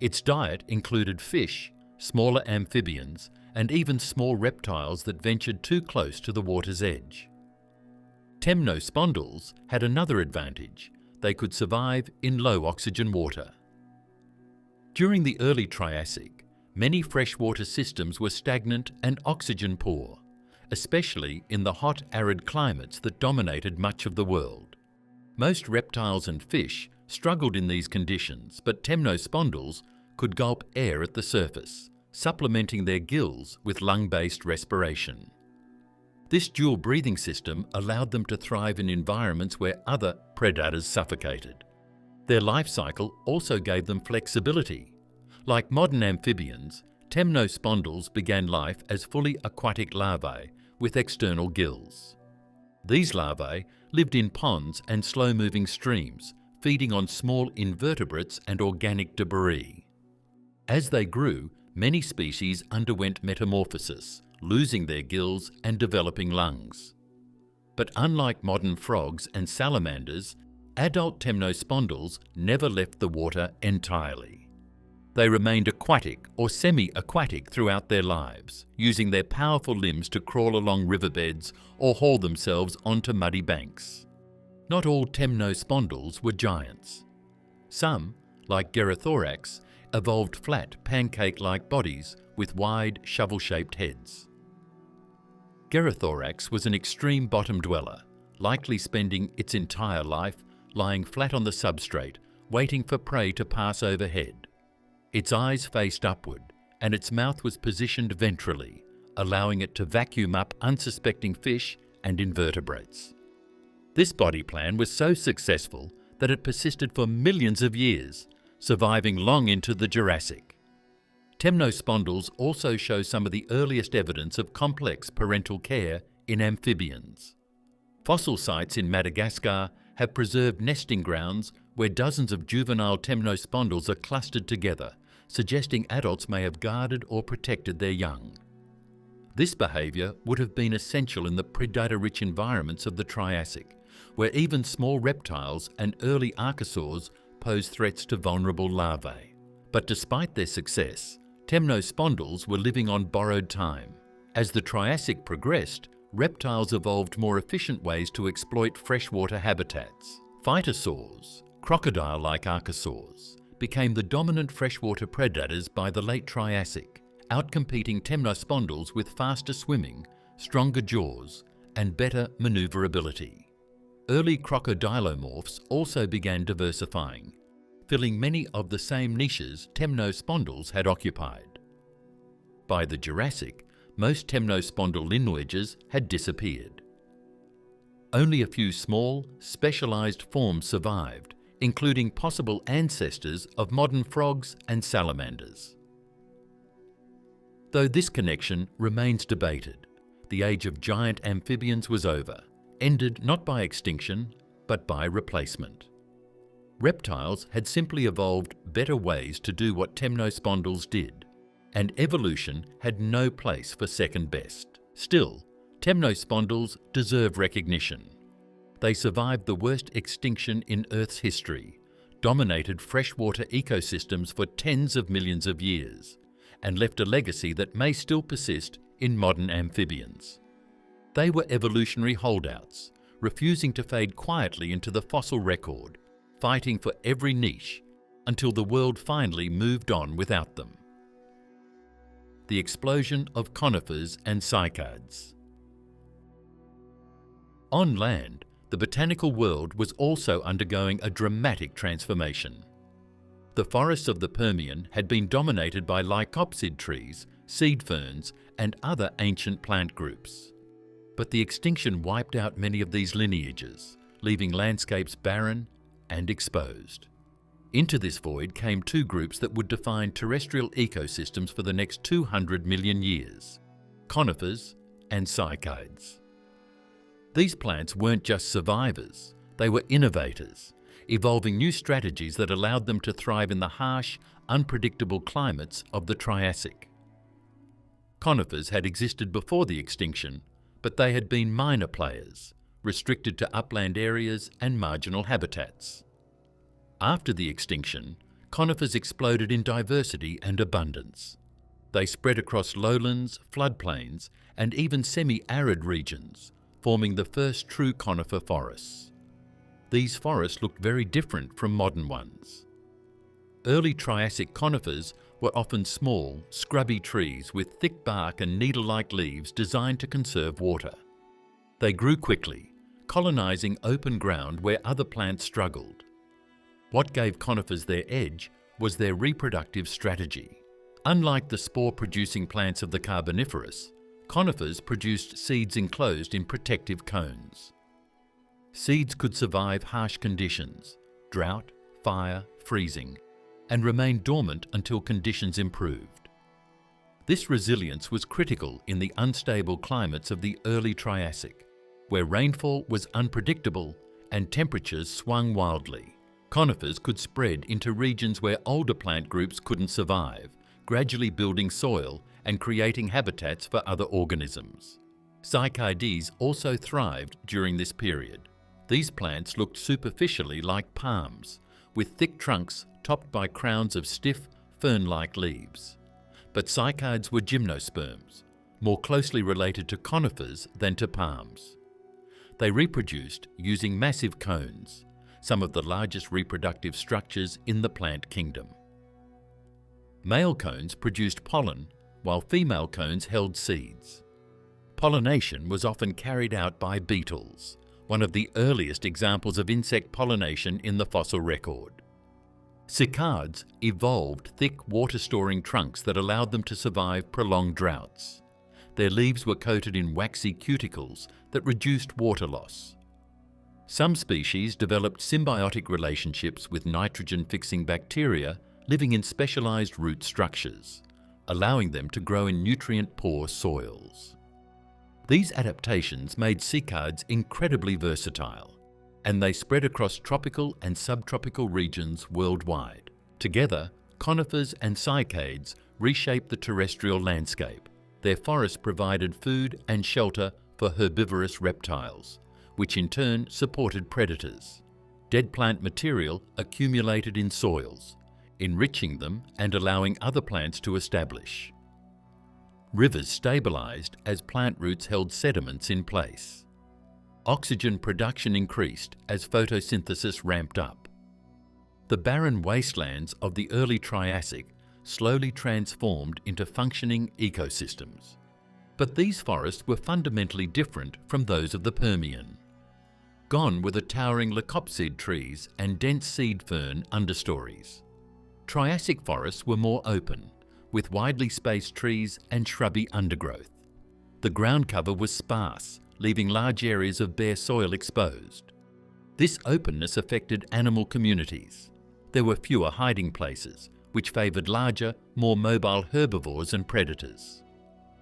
Its diet included fish, smaller amphibians, and even small reptiles that ventured too close to the water's edge. Temnospondyls had another advantage: they could survive in low oxygen water. During the early Triassic, many freshwater systems were stagnant and oxygen poor, especially in the hot, arid climates that dominated much of the world. Most reptiles and fish struggled in these conditions, but temnospondyls could gulp air at the surface, supplementing their gills with lung-based respiration. This dual breathing system allowed them to thrive in environments where other predators suffocated. Their life cycle also gave them flexibility. Like modern amphibians, temnospondyls began life as fully aquatic larvae with external gills. These larvae lived in ponds and slow-moving streams, feeding on small invertebrates and organic debris. As they grew, many species underwent metamorphosis, losing their gills and developing lungs. But unlike modern frogs and salamanders, adult temnospondyls never left the water entirely. They remained aquatic or semi-aquatic throughout their lives, using their powerful limbs to crawl along riverbeds or haul themselves onto muddy banks. Not all temnospondyls were giants. Some, like Gerathorax, evolved flat, pancake-like bodies with wide, shovel-shaped heads. Gerathorax was an extreme bottom dweller, likely spending its entire life lying flat on the substrate, waiting for prey to pass overhead. Its eyes faced upward, and its mouth was positioned ventrally, allowing it to vacuum up unsuspecting fish and invertebrates. This body plan was so successful that it persisted for millions of years, surviving long into the Jurassic. Temnospondyls also show some of the earliest evidence of complex parental care in amphibians. Fossil sites in Madagascar have preserved nesting grounds where dozens of juvenile temnospondyls are clustered together, suggesting adults may have guarded or protected their young. This behaviour would have been essential in the predator-rich environments of the Triassic, where even small reptiles and early archosaurs posed threats to vulnerable larvae. But despite their success, temnospondyls were living on borrowed time. As the Triassic progressed, reptiles evolved more efficient ways to exploit freshwater habitats. Phytosaurs, crocodile-like archosaurs, became the dominant freshwater predators by the late Triassic, outcompeting temnospondyls with faster swimming, stronger jaws, and better maneuverability. Early crocodilomorphs also began diversifying, filling many of the same niches temnospondyls had occupied. By the Jurassic, most temnospondyl lineages had disappeared. Only a few small, specialized forms survived, including possible ancestors of modern frogs and salamanders. Though this connection remains debated, the age of giant amphibians was over, ended not by extinction, but by replacement. Reptiles had simply evolved better ways to do what temnospondyls did, and evolution had no place for second best. Still, temnospondyls deserve recognition. They survived the worst extinction in Earth's history, dominated freshwater ecosystems for tens of millions of years, and left a legacy that may still persist in modern amphibians. They were evolutionary holdouts, refusing to fade quietly into the fossil record, fighting for every niche until the world finally moved on without them. The explosion of conifers and cycads. On land, the botanical world was also undergoing a dramatic transformation. The forests of the Permian had been dominated by lycopsid trees, seed ferns, and other ancient plant groups. But the extinction wiped out many of these lineages, leaving landscapes barren and exposed. Into this void came two groups that would define terrestrial ecosystems for the next 200 million years: conifers and cycads. These plants weren't just survivors, they were innovators, evolving new strategies that allowed them to thrive in the harsh, unpredictable climates of the Triassic. Conifers had existed before the extinction, but they had been minor players, restricted to upland areas and marginal habitats. After the extinction, conifers exploded in diversity and abundance. They spread across lowlands, floodplains, and even semi-arid regions, forming the first true conifer forests. These forests looked very different from modern ones. Early Triassic conifers were often small, scrubby trees with thick bark and needle-like leaves designed to conserve water. They grew quickly, colonizing open ground where other plants struggled. What gave conifers their edge was their reproductive strategy. Unlike the spore-producing plants of the Carboniferous, conifers produced seeds enclosed in protective cones. Seeds could survive harsh conditions, drought, fire, freezing, and remain dormant until conditions improved. This resilience was critical in the unstable climates of the early Triassic, where rainfall was unpredictable and temperatures swung wildly. Conifers could spread into regions where older plant groups couldn't survive, gradually building soil and creating habitats for other organisms. Cycades also thrived during this period. These plants looked superficially like palms, with thick trunks topped by crowns of stiff, fern-like leaves. But cycads were gymnosperms, more closely related to conifers than to palms. They reproduced using massive cones, some of the largest reproductive structures in the plant kingdom. Male cones produced pollen, while female cones held seeds. Pollination was often carried out by beetles, one of the earliest examples of insect pollination in the fossil record. Cycads evolved thick water-storing trunks that allowed them to survive prolonged droughts. Their leaves were coated in waxy cuticles that reduced water loss. Some species developed symbiotic relationships with nitrogen-fixing bacteria living in specialized root structures, allowing them to grow in nutrient-poor soils. These adaptations made cycads incredibly versatile, and they spread across tropical and subtropical regions worldwide. Together, conifers and cycades reshaped the terrestrial landscape. Their forests provided food and shelter for herbivorous reptiles, which in turn supported predators. Dead plant material accumulated in soils, enriching them and allowing other plants to establish. Rivers stabilized as plant roots held sediments in place. Oxygen production increased as photosynthesis ramped up. The barren wastelands of the early Triassic slowly transformed into functioning ecosystems. But these forests were fundamentally different from those of the Permian. Gone were the towering leucopsid trees and dense seed fern understories. Triassic forests were more open, with widely spaced trees and shrubby undergrowth. The ground cover was sparse, leaving large areas of bare soil exposed. This openness affected animal communities. There were fewer hiding places, which favoured larger, more mobile herbivores and predators.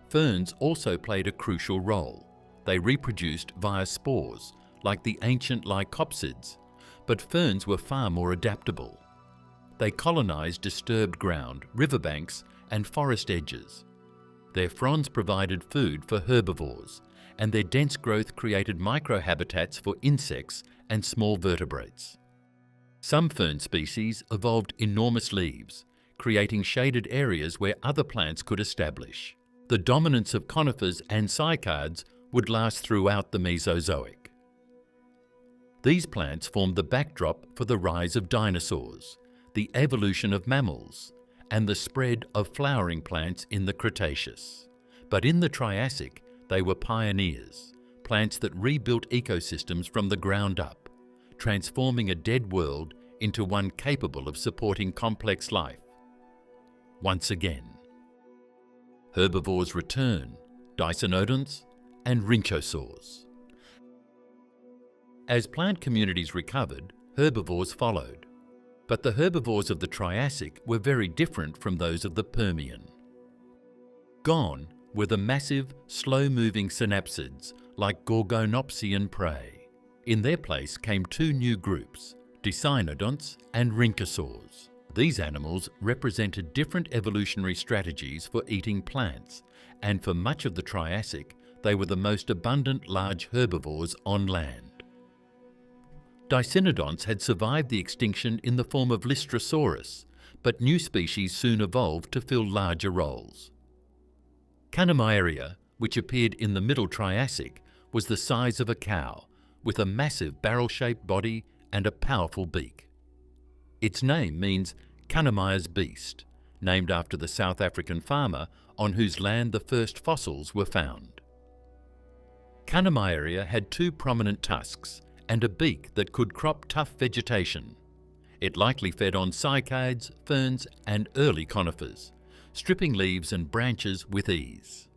Ferns also played a crucial role. They reproduced via spores, like the ancient lycopsids, but ferns were far more adaptable. They colonised disturbed ground, riverbanks, and forest edges. Their fronds provided food for herbivores, and their dense growth created microhabitats for insects and small vertebrates. Some fern species evolved enormous leaves, creating shaded areas where other plants could establish. The dominance of conifers and cycads would last throughout the Mesozoic. These plants formed the backdrop for the rise of dinosaurs, the evolution of mammals, and the spread of flowering plants in the Cretaceous. But in the Triassic, they were pioneers, plants that rebuilt ecosystems from the ground up, transforming a dead world into one capable of supporting complex life. Once again. Herbivores return, Dicynodonts and rhynchosaurs. As plant communities recovered, herbivores followed. But the herbivores of the Triassic were very different from those of the Permian. Gone were the massive, slow-moving synapsids like gorgonopsian prey. In their place came two new groups, dicynodonts and rhynchosaurs. These animals represented different evolutionary strategies for eating plants, and for much of the Triassic, they were the most abundant large herbivores on land. Dicynodonts had survived the extinction in the form of Lystrosaurus, but new species soon evolved to fill larger roles. Cannemieria, which appeared in the Middle Triassic, was the size of a cow, with a massive barrel-shaped body and a powerful beak. Its name means Cannemier's beast, named after the South African farmer on whose land the first fossils were found. Cannemieria had two prominent tusks and a beak that could crop tough vegetation. It likely fed on cycads, ferns and early conifers, stripping leaves and branches with ease.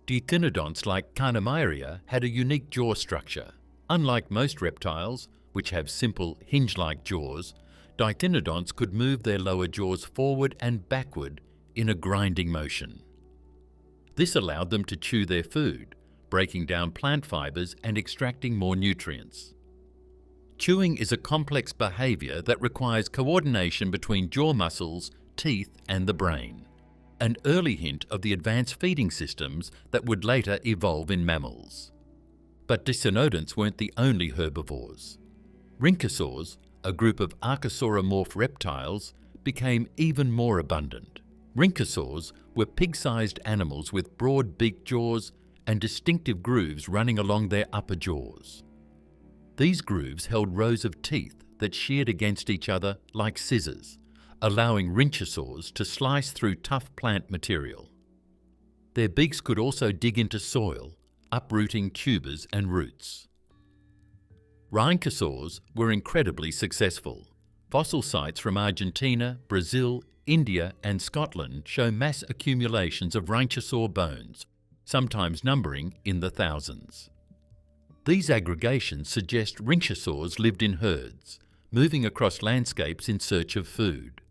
Dicynodonts like Cannemieria had a unique jaw structure. Unlike most reptiles, which have simple hinge-like jaws, Dicynodonts could move their lower jaws forward and backward in a grinding motion. This allowed them to chew their food, breaking down plant fibers and extracting more nutrients. Chewing is a complex behavior that requires coordination between jaw muscles, teeth, and the brain, an early hint of the advanced feeding systems that would later evolve in mammals. But dicynodonts weren't the only herbivores. Rhynchosaurs, a group of archosauromorph reptiles, became even more abundant. Rhynchosaurs were pig-sized animals with broad beaked jaws and distinctive grooves running along their upper jaws. These grooves held rows of teeth that sheared against each other like scissors, allowing rhynchosaurs to slice through tough plant material. Their beaks could also dig into soil, uprooting tubers and roots. Rhynchosaurs were incredibly successful. Fossil sites from Argentina, Brazil, India and Scotland show mass accumulations of rhynchosaur bones, sometimes numbering in the thousands. These aggregations suggest rhynchosaurs lived in herds, moving across landscapes in search of food.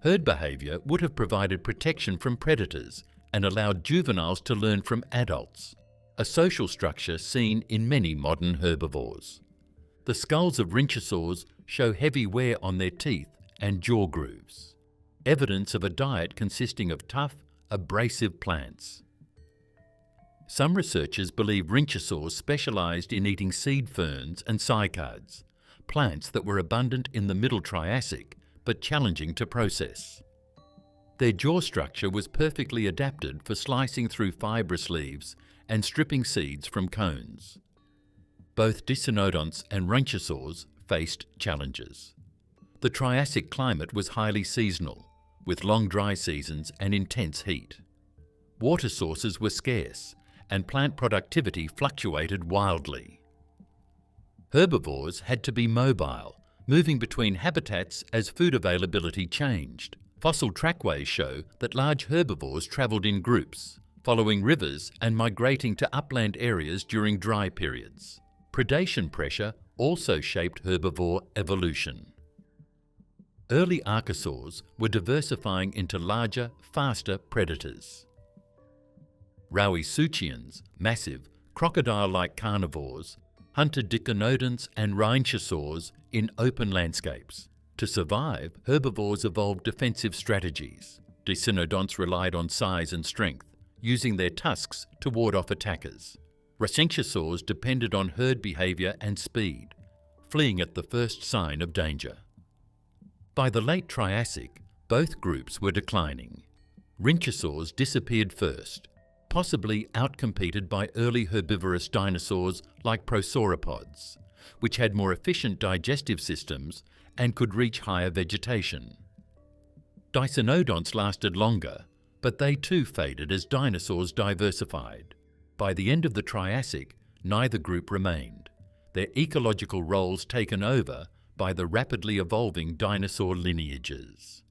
Herd behaviour would have provided protection from predators and allowed juveniles to learn from adults, a social structure seen in many modern herbivores. The skulls of rhynchosaurs show heavy wear on their teeth and jaw grooves, evidence of a diet consisting of tough, abrasive plants. Some researchers believe rhynchosaurs specialised in eating seed ferns and cycads, plants that were abundant in the Middle Triassic but challenging to process. Their jaw structure was perfectly adapted for slicing through fibrous leaves and stripping seeds from cones. Both dicynodonts and rhynchosaurs faced challenges. The Triassic climate was highly seasonal, with long dry seasons and intense heat. Water sources were scarce, and plant productivity fluctuated wildly. Herbivores had to be mobile, moving between habitats as food availability changed. Fossil trackways show that large herbivores travelled in groups, following rivers and migrating to upland areas during dry periods. Predation pressure also shaped herbivore evolution. Early archosaurs were diversifying into larger, faster predators. Rowisuchians, massive, crocodile-like carnivores, hunted dicynodonts and rhynchosaurs in open landscapes. To survive, herbivores evolved defensive strategies. Dicynodonts relied on size and strength, using their tusks to ward off attackers. Rhynchosaurs depended on herd behaviour and speed, fleeing at the first sign of danger. By the late Triassic, both groups were declining. Rhynchosaurs disappeared first, possibly outcompeted by early herbivorous dinosaurs like prosauropods, which had more efficient digestive systems and could reach higher vegetation. Dicynodonts lasted longer, but they too faded as dinosaurs diversified. By the end of the Triassic, neither group remained, their ecological roles taken over by the rapidly evolving dinosaur lineages.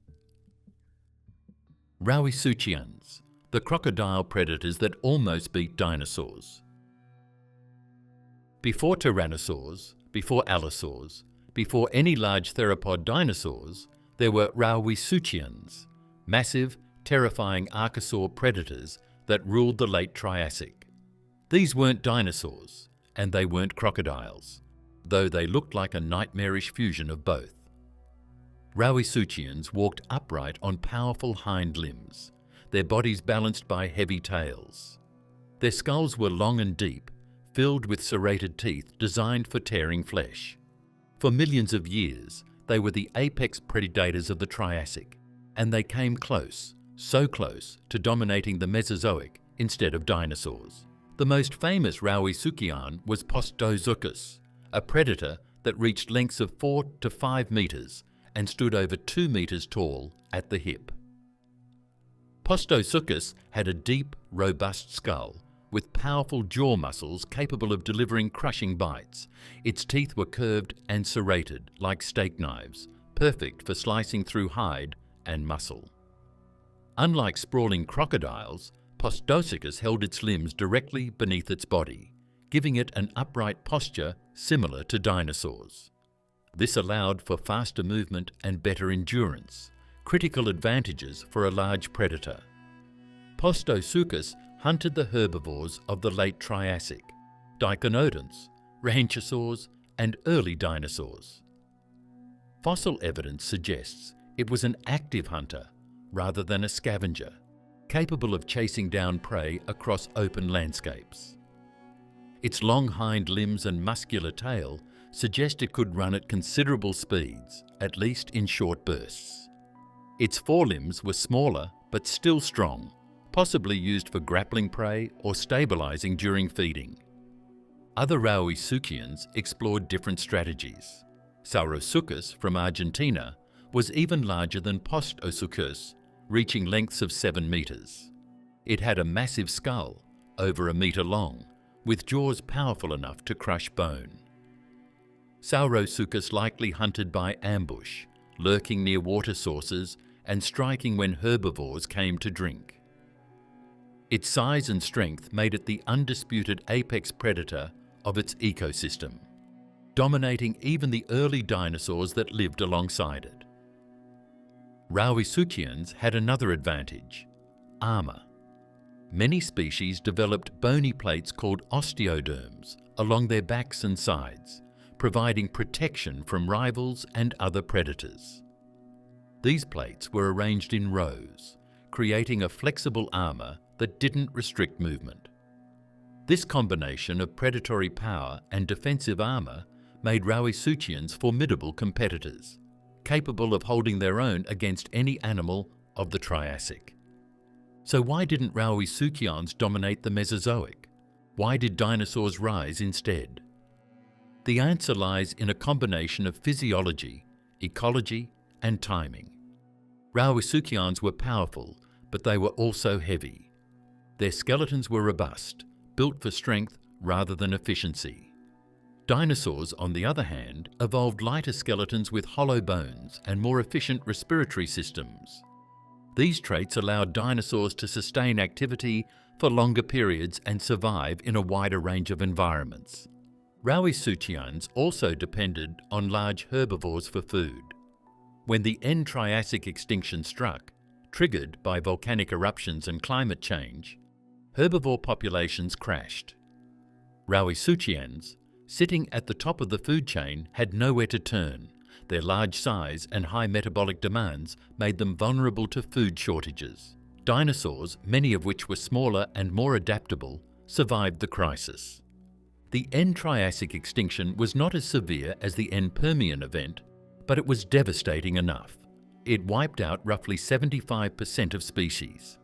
Rowisuchians, the crocodile predators that almost beat dinosaurs. Before tyrannosaurs, before allosaurs, before any large theropod dinosaurs, there were Rowisuchians, massive, terrifying archosaur predators that ruled the late Triassic. These weren't dinosaurs, and they weren't crocodiles, though they looked like a nightmarish fusion of both. Rowisuchians walked upright on powerful hind limbs, their bodies balanced by heavy tails. Their skulls were long and deep, filled with serrated teeth designed for tearing flesh. For millions of years, they were the apex predators of the Triassic, and they came close, so close to dominating the Mesozoic instead of dinosaurs. The most famous Rowisuchian was Postosuchus, a predator that reached lengths of 4 to 5 meters and stood over 2 meters tall at the hip. Postosuchus had a deep, robust skull with powerful jaw muscles capable of delivering crushing bites. Its teeth were curved and serrated like steak knives, perfect for slicing through hide and muscle. Unlike sprawling crocodiles, Postosuchus held its limbs directly beneath its body, giving it an upright posture similar to dinosaurs. This allowed for faster movement and better endurance, critical advantages for a large predator. Postosuchus hunted the herbivores of the late Triassic, Diconodonts, Rehearsals, and early dinosaurs. Fossil evidence suggests it was an active hunter rather than a scavenger, capable of chasing down prey across open landscapes. Its long hind limbs and muscular tail suggest it could run at considerable speeds, at least in short bursts. Its forelimbs were smaller but still strong, possibly used for grappling prey or stabilizing during feeding. Other Rowisuchians explored different strategies. Saurosuchus from Argentina was even larger than Postosuchus, reaching lengths of 7 meters. It had a massive skull, over 1 meter long, with jaws powerful enough to crush bone. Saurosuchus likely hunted by ambush, lurking near water sources and striking when herbivores came to drink. Its size and strength made it the undisputed apex predator of its ecosystem, dominating even the early dinosaurs that lived alongside it. Rowisuchians had another advantage: armor. Many species developed bony plates called osteoderms along their backs and sides, providing protection from rivals and other predators. These plates were arranged in rows, creating a flexible armor that didn't restrict movement. This combination of predatory power and defensive armor made Rowisuchians formidable competitors, capable of holding their own against any animal of the Triassic. So why didn't Rowisuchians dominate the Mesozoic? Why did dinosaurs rise instead? The answer lies in a combination of physiology, ecology, and timing. Rowisuchians were powerful, but they were also heavy. Their skeletons were robust, built for strength rather than efficiency. Dinosaurs, on the other hand, evolved lighter skeletons with hollow bones and more efficient respiratory systems. These traits allowed dinosaurs to sustain activity for longer periods and survive in a wider range of environments. Rowisuchians also depended on large herbivores for food. When the end Triassic extinction struck, triggered by volcanic eruptions and climate change, herbivore populations crashed. Rowisuchians, sitting at the top of the food chain, had nowhere to turn. Their large size and high metabolic demands made them vulnerable to food shortages. Dinosaurs, many of which were smaller and more adaptable, survived the crisis. The end Triassic extinction was not as severe as the end Permian event, but it was devastating enough. It wiped out roughly 75% of species,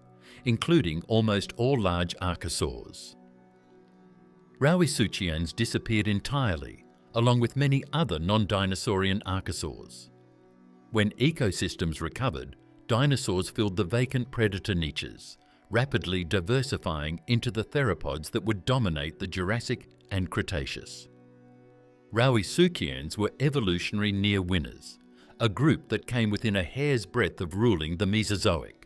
including almost all large archosaurs. Rowisuchians disappeared entirely, along with many other non-dinosaurian archosaurs. When ecosystems recovered, dinosaurs filled the vacant predator niches, rapidly diversifying into the theropods that would dominate the Jurassic and Cretaceous. Rowisuchians were evolutionary near winners, a group that came within a hair's breadth of ruling the Mesozoic.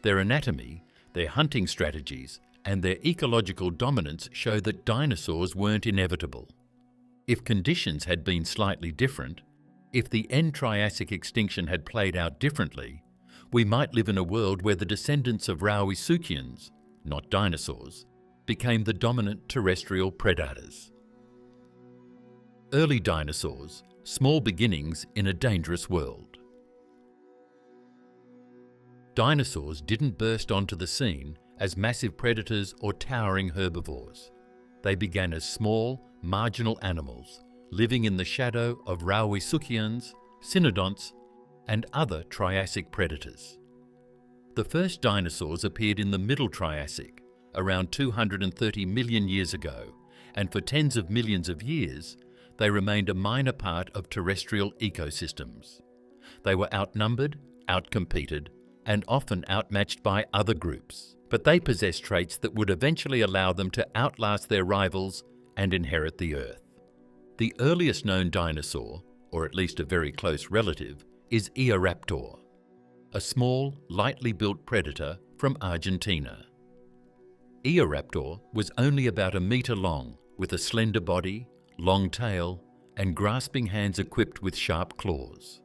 Their anatomy, their hunting strategies, and their ecological dominance show that dinosaurs weren't inevitable. If conditions had been slightly different, if the end Triassic extinction had played out differently, we might live in a world where the descendants of Rowisuchians, not dinosaurs, became the dominant terrestrial predators. Early dinosaurs, small beginnings in a dangerous world. Dinosaurs didn't burst onto the scene as massive predators or towering herbivores. They began as small, marginal animals, living in the shadow of rewrote, cynodonts, and other Triassic predators. The first dinosaurs appeared in the Middle Triassic, around 230 million years ago, and for tens of millions of years, they remained a minor part of terrestrial ecosystems. They were outnumbered, outcompeted, and often outmatched by other groups, but they possessed traits that would eventually allow them to outlast their rivals and inherit the Earth. The earliest known dinosaur, or at least a very close relative, is Eoraptor, a small, lightly built predator from Argentina. Eoraptor was only about a metre long, with a slender body, long tail, and grasping hands equipped with sharp claws.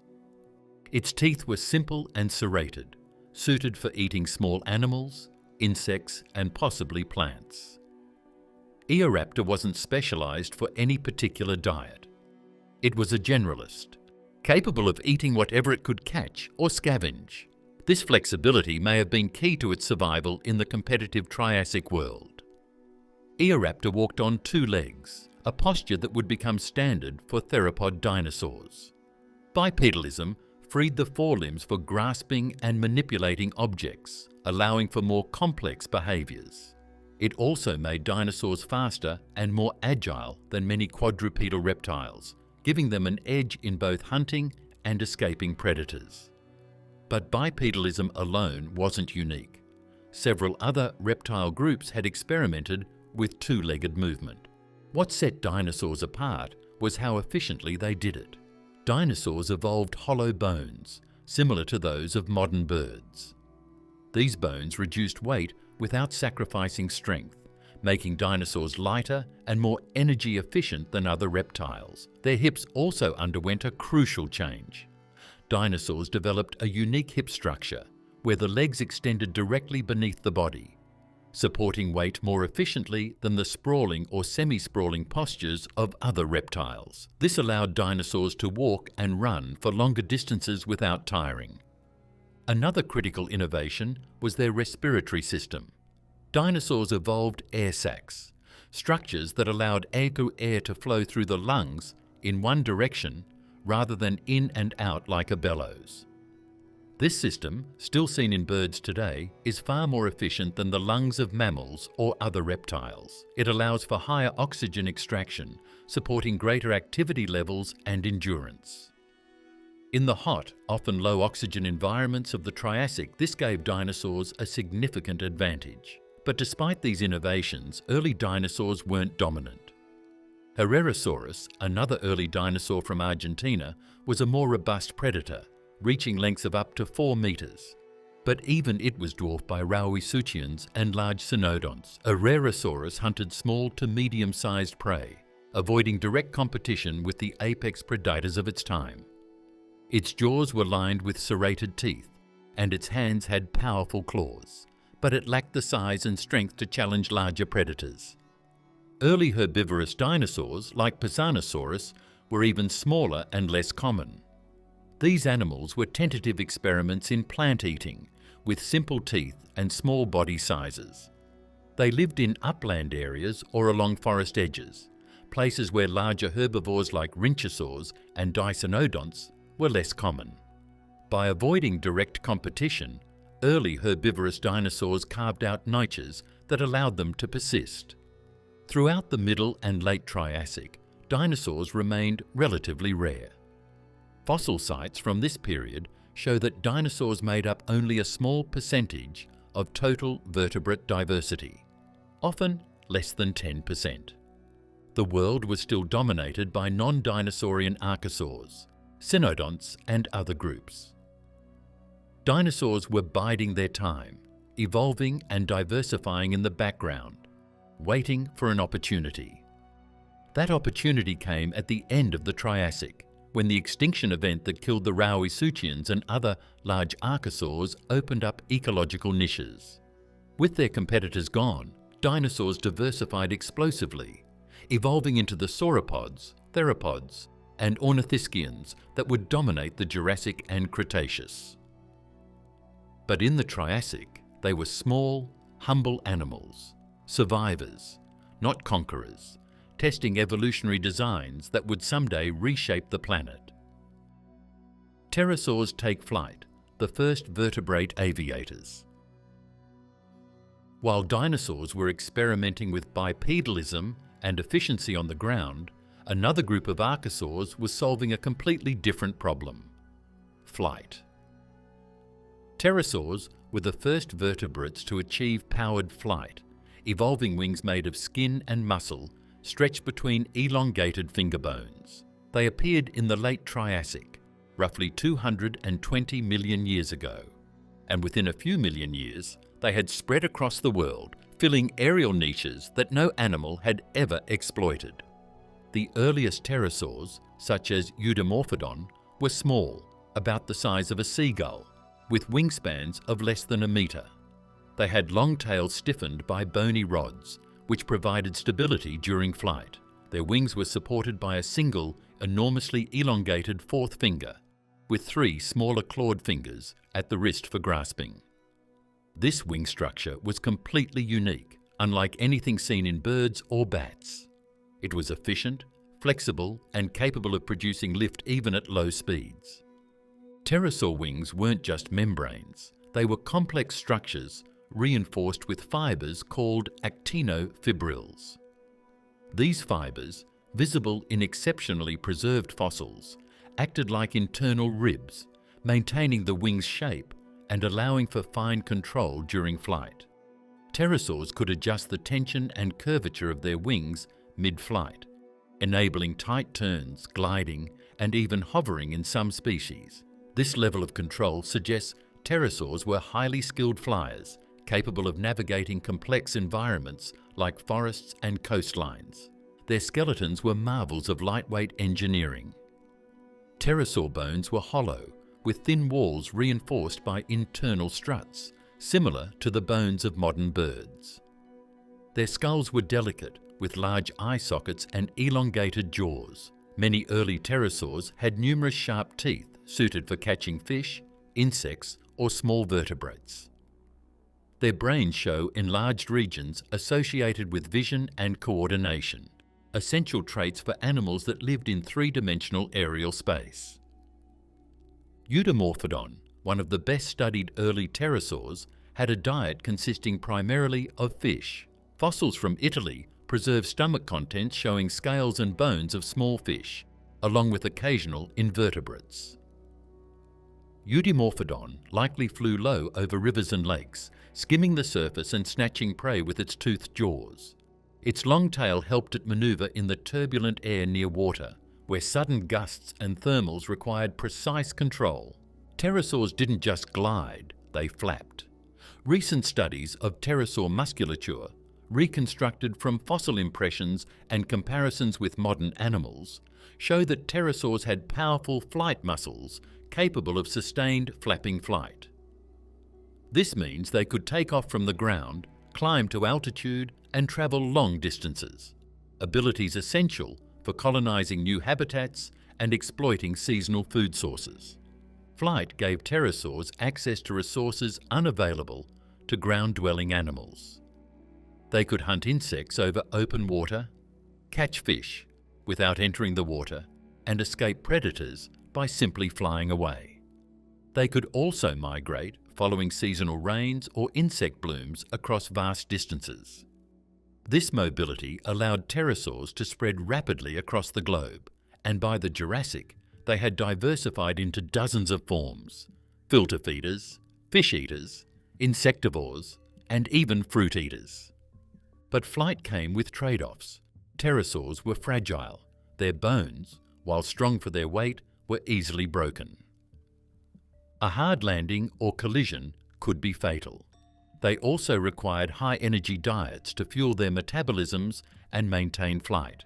Its teeth were simple and serrated, suited for eating small animals, insects, and possibly plants. Eoraptor wasn't specialised for any particular diet. It was a generalist, capable of eating whatever it could catch or scavenge. This flexibility may have been key to its survival in the competitive Triassic world. Eoraptor walked on two legs, a posture that would become standard for theropod dinosaurs. Bipedalism freed the forelimbs for grasping and manipulating objects, allowing for more complex behaviours. It also made dinosaurs faster and more agile than many quadrupedal reptiles, giving them an edge in both hunting and escaping predators. But bipedalism alone wasn't unique. Several other reptile groups had experimented with two-legged movement. What set dinosaurs apart was how efficiently they did it. Dinosaurs evolved hollow bones, similar to those of modern birds. These bones reduced weight without sacrificing strength, making dinosaurs lighter and more energy efficient than other reptiles. Their hips also underwent a crucial change. Dinosaurs developed a unique hip structure, where the legs extended directly beneath the body, supporting weight more efficiently than the sprawling or semi-sprawling postures of other reptiles. This allowed dinosaurs to walk and run for longer distances without tiring. Another critical innovation was their respiratory system. Dinosaurs evolved air sacs, structures that allowed air to flow through the lungs in one direction rather than in and out like a bellows. This system, still seen in birds today, is far more efficient than the lungs of mammals or other reptiles. It allows for higher oxygen extraction, supporting greater activity levels and endurance. In the hot, often low oxygen environments of the Triassic, this gave dinosaurs a significant advantage. But despite these innovations, early dinosaurs weren't dominant. Herrerasaurus, another early dinosaur from Argentina, was a more robust predator, reaching lengths of up to 4 meters. But even it was dwarfed by rewrote and large cynodonts. Herrerasaurus hunted small to medium-sized prey, avoiding direct competition with the apex predators of its time. Its jaws were lined with serrated teeth, and its hands had powerful claws, but it lacked the size and strength to challenge larger predators. Early herbivorous dinosaurs, like Permian-Triassic, were even smaller and less common. These animals were tentative experiments in plant eating, with simple teeth and small body sizes. They lived in upland areas or along forest edges, places where larger herbivores like rhinchosaurs and dicynodonts were less common. By avoiding direct competition, early herbivorous dinosaurs carved out niches that allowed them to persist. Throughout the Middle and Late Triassic, dinosaurs remained relatively rare. Fossil sites from this period show that dinosaurs made up only a small percentage of total vertebrate diversity, often less than 10%. The world was still dominated by non-dinosaurian archosaurs, cynodonts, and other groups. Dinosaurs were biding their time, evolving and diversifying in the background, waiting for an opportunity. That opportunity came at the end of the Triassic, when the extinction event that killed the rewrote and other large archosaurs opened up ecological niches. With their competitors gone, dinosaurs diversified explosively, evolving into the sauropods, theropods, and ornithischians that would dominate the Jurassic and Cretaceous. But in the Triassic, they were small, humble animals, survivors, not conquerors, testing evolutionary designs that would someday reshape the planet. Pterosaurs take flight, the first vertebrate aviators. While dinosaurs were experimenting with bipedalism and efficiency on the ground, another group of archosaurs was solving a completely different problem: flight. Pterosaurs were the first vertebrates to achieve powered flight, evolving wings made of skin and muscle stretched between elongated finger bones. They appeared in the late Triassic, roughly 220 million years ago, and within a few million years, they had spread across the world, filling aerial niches that no animal had ever exploited. The earliest pterosaurs, such as Eudimorphodon, were small, about the size of a seagull, with wingspans of less than a metre. They had long tails stiffened by bony rods, which provided stability during flight. Their wings were supported by a single, enormously elongated fourth finger, with 3 smaller clawed fingers at the wrist for grasping. This wing structure was completely unique, unlike anything seen in birds or bats. It was efficient, flexible, and capable of producing lift even at low speeds. Pterosaur wings weren't just membranes. They were complex structures reinforced with fibres called actinofibrils. These fibres, visible in exceptionally preserved fossils, acted like internal ribs, maintaining the wing's shape and allowing for fine control during flight. Pterosaurs could adjust the tension and curvature of their wings mid-flight, enabling tight turns, gliding, and even hovering in some species. This level of control suggests pterosaurs were highly skilled flyers, capable of navigating complex environments like forests and coastlines. Their skeletons were marvels of lightweight engineering. Pterosaur bones were hollow, with thin walls reinforced by internal struts, similar to the bones of modern birds. Their skulls were delicate, with large eye sockets and elongated jaws. Many early pterosaurs had numerous sharp teeth suited for catching fish, insects, or small vertebrates. Their brains show enlarged regions associated with vision and coordination, essential traits for animals that lived in 3-dimensional aerial space. Eudimorphodon, one of the best-studied early pterosaurs, had a diet consisting primarily of fish. Fossils from Italy preserve stomach contents showing scales and bones of small fish, along with occasional invertebrates. Eudimorphodon likely flew low over rivers and lakes, skimming the surface and snatching prey with its toothed jaws. Its long tail helped it maneuver in the turbulent air near water, where sudden gusts and thermals required precise control. Pterosaurs didn't just glide, they flapped. Recent studies of pterosaur musculature, reconstructed from fossil impressions and comparisons with modern animals, show that pterosaurs had powerful flight muscles capable of sustained flapping flight. This means they could take off from the ground, climb to altitude, and travel long distances, abilities essential for colonizing new habitats and exploiting seasonal food sources. Flight gave pterosaurs access to resources unavailable to ground-dwelling animals. They could hunt insects over open water, catch fish without entering the water, and escape predators by simply flying away. They could also migrate following seasonal rains or insect blooms across vast distances. This mobility allowed pterosaurs to spread rapidly across the globe, and by the Jurassic, they had diversified into dozens of forms: filter feeders, fish eaters, insectivores, and even fruit eaters. But flight came with trade-offs. Pterosaurs were fragile. Their bones, while strong for their weight, were easily broken. A hard landing or collision could be fatal. They also required high-energy diets to fuel their metabolisms and maintain flight.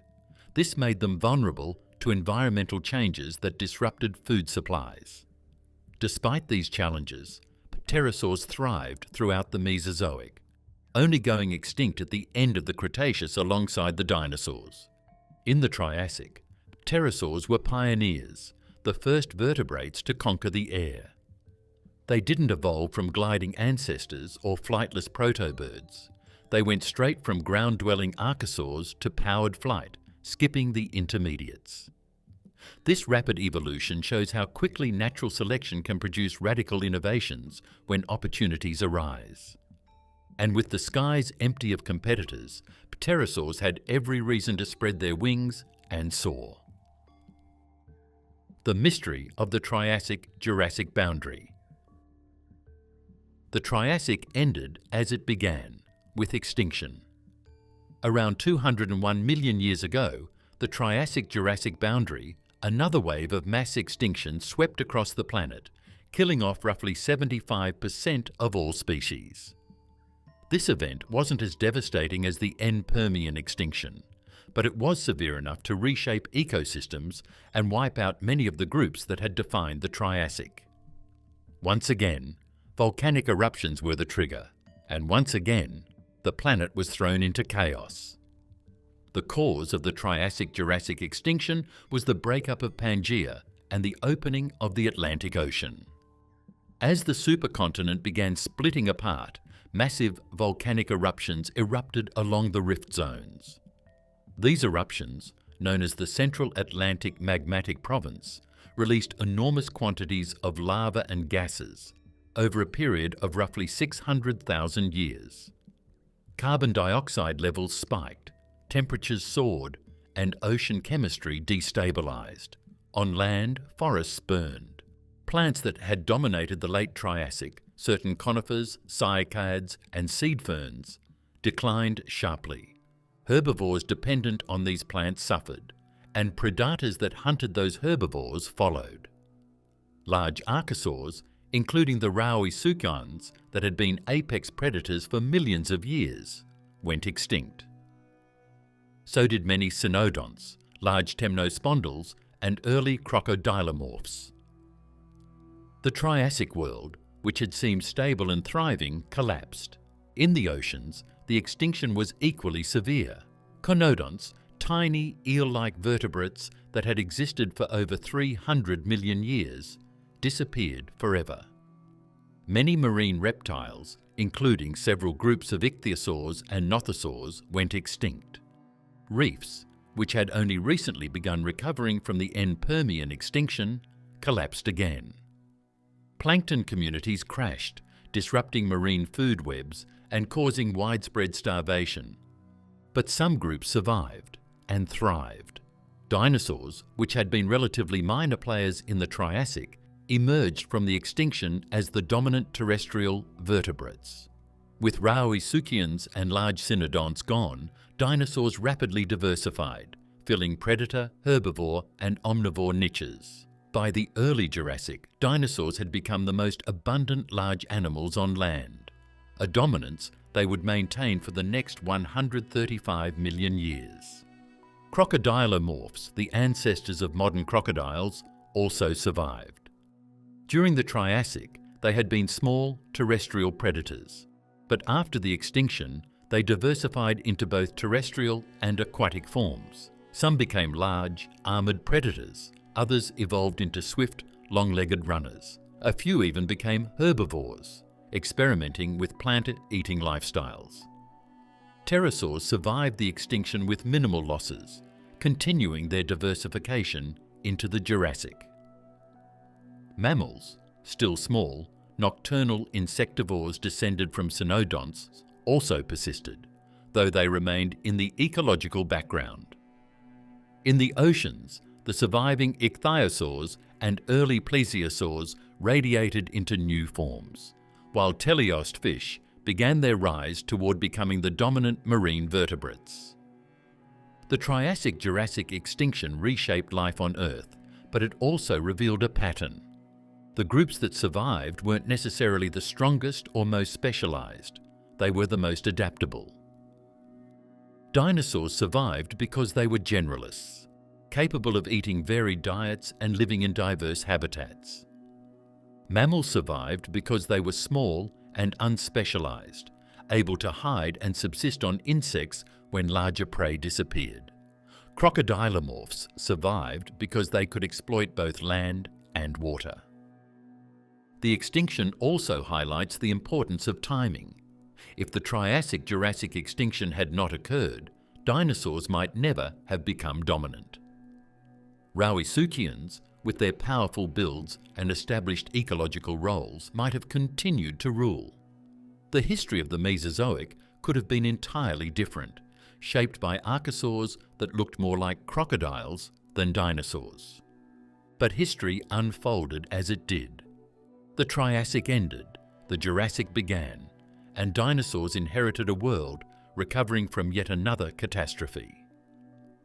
This made them vulnerable to environmental changes that disrupted food supplies. Despite these challenges, pterosaurs thrived throughout the Mesozoic. only going extinct at the end of the Cretaceous alongside the dinosaurs. In the Triassic, pterosaurs were pioneers, the first vertebrates to conquer the air. They didn't evolve from gliding ancestors or flightless protobirds. They went straight from ground-dwelling archosaurs to powered flight, skipping the intermediates. This rapid evolution shows how quickly natural selection can produce radical innovations when opportunities arise. And with the skies empty of competitors, pterosaurs had every reason to spread their wings and soar. The mystery of the Triassic-Jurassic boundary. The Triassic ended as it began, with extinction. Around 201 million years ago, the Triassic-Jurassic boundary, another wave of mass extinction, swept across the planet, killing off roughly 75% of all species. This event wasn't as devastating as the Permian extinction, but it was severe enough to reshape ecosystems and wipe out many of the groups that had defined the Triassic. Once again, volcanic eruptions were the trigger, and once again, the planet was thrown into chaos. The cause of the Triassic-Jurassic extinction was the breakup of Pangaea and the opening of the Atlantic Ocean. As the supercontinent began splitting apart, massive volcanic eruptions erupted along the rift zones. These eruptions, known as the Central Atlantic Magmatic Province, released enormous quantities of lava and gases over a period of roughly 600,000 years. Carbon dioxide levels spiked, temperatures soared, and ocean chemistry destabilized. On land, forests burned. Plants that had dominated the late Triassic, certain conifers, cycads, and seed ferns, declined sharply. Herbivores dependent on these plants suffered, and predators that hunted those herbivores followed. Large archosaurs, including the rewrote that had been apex predators for millions of years, went extinct. So did many cynodonts, large temnospondyls, and early crocodilomorphs. The Triassic world, which had seemed stable and thriving, collapsed. In the oceans, the extinction was equally severe. Conodonts, tiny eel-like vertebrates that had existed for over 300 million years, disappeared forever. Many marine reptiles, including several groups of ichthyosaurs and nothosaurs, went extinct. Reefs, which had only recently begun recovering from the Permian extinction, collapsed again. Plankton communities crashed, disrupting marine food webs and causing widespread starvation. But some groups survived and thrived. Dinosaurs, which had been relatively minor players in the Triassic, emerged from the extinction as the dominant terrestrial vertebrates. With rewrote and large cynodonts gone, dinosaurs rapidly diversified, filling predator, herbivore, and omnivore niches. By the early Jurassic, dinosaurs had become the most abundant large animals on land, a dominance they would maintain for the next 135 million years. Crocodilomorphs, the ancestors of modern crocodiles, also survived. During the Triassic, they had been small terrestrial predators, but after the extinction, they diversified into both terrestrial and aquatic forms. Some became large, armored predators. Others evolved into swift, long-legged runners. A few even became herbivores, experimenting with plant-eating lifestyles. Pterosaurs survived the extinction with minimal losses, continuing their diversification into the Jurassic. Mammals, still small, nocturnal insectivores descended from cynodonts, also persisted, though they remained in the ecological background. In the oceans, the surviving ichthyosaurs and early plesiosaurs radiated into new forms, while teleost fish began their rise toward becoming the dominant marine vertebrates. The Triassic-Jurassic extinction reshaped life on Earth, but it also revealed a pattern. The groups that survived weren't necessarily the strongest or most specialized. They were the most adaptable. Dinosaurs survived because they were generalists, capable of eating varied diets and living in diverse habitats. Mammals survived because they were small and unspecialized, able to hide and subsist on insects when larger prey disappeared. Crocodilomorphs survived because they could exploit both land and water. The extinction also highlights the importance of timing. If the Triassic-Jurassic extinction had not occurred, dinosaurs might never have become dominant. Rauisuchians, with their powerful builds and established ecological roles, might have continued to rule. The history of the Mesozoic could have been entirely different, shaped by archosaurs that looked more like crocodiles than dinosaurs. But history unfolded as it did. The Triassic ended, the Jurassic began, and dinosaurs inherited a world recovering from yet another catastrophe.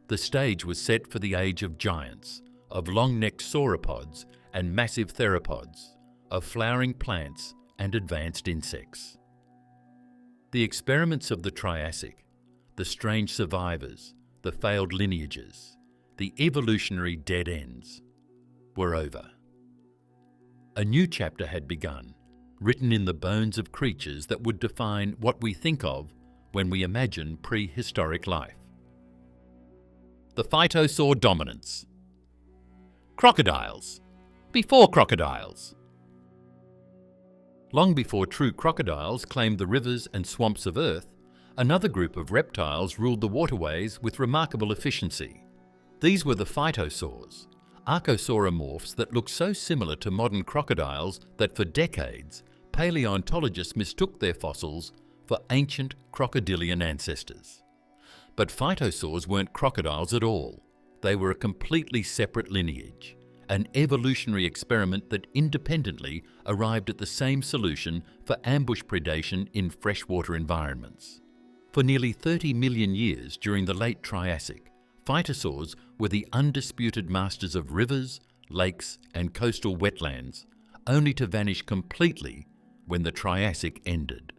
The stage was set for the age of giants, of long-necked sauropods and massive theropods, of flowering plants and advanced insects. The experiments of the Triassic, the strange survivors, the failed lineages, the evolutionary dead ends, were over. A new chapter had begun, written in the bones of creatures that would define what we think of when we imagine prehistoric life. The phytosaur dominance. Crocodiles. Before crocodiles. Long before true crocodiles claimed the rivers and swamps of Earth, another group of reptiles ruled the waterways with remarkable efficiency. These were the phytosaurs, archosauromorphs that looked so similar to modern crocodiles that for decades, paleontologists mistook their fossils for ancient crocodilian ancestors. But phytosaurs weren't crocodiles at all. They were a completely separate lineage, an evolutionary experiment that independently arrived at the same solution for ambush predation in freshwater environments. For nearly 30 million years during the late Triassic, phytosaurs were the undisputed masters of rivers, lakes, and coastal wetlands, only to vanish completely when the Triassic ended.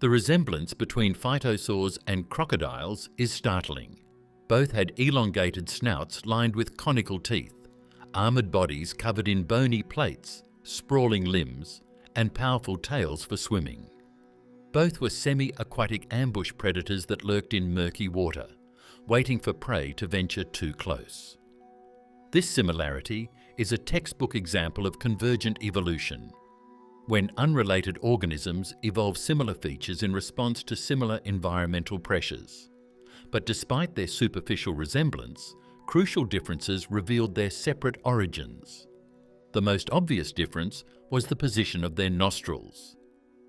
The resemblance between phytosaurs and crocodiles is startling. Both had elongated snouts lined with conical teeth, armoured bodies covered in bony plates, sprawling limbs, and powerful tails for swimming. Both were semi-aquatic ambush predators that lurked in murky water, waiting for prey to venture too close. This similarity is a textbook example of convergent evolution, when unrelated organisms evolve similar features in response to similar environmental pressures. But despite their superficial resemblance, crucial differences revealed their separate origins. The most obvious difference was the position of their nostrils.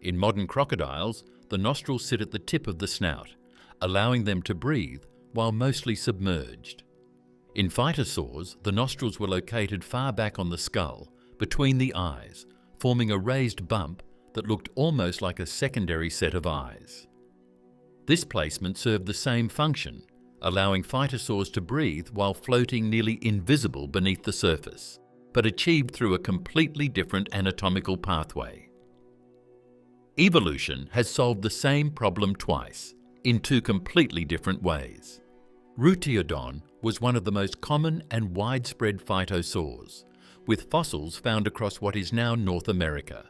In modern crocodiles, the nostrils sit at the tip of the snout, allowing them to breathe while mostly submerged. In phytosaurs, the nostrils were located far back on the skull, between the eyes, forming a raised bump that looked almost like a secondary set of eyes. This placement served the same function, allowing phytosaurs to breathe while floating nearly invisible beneath the surface, but achieved through a completely different anatomical pathway. Evolution has solved the same problem twice, in two completely different ways. Rutiodon was one of the most common and widespread phytosaurs, with fossils found across what is now North America.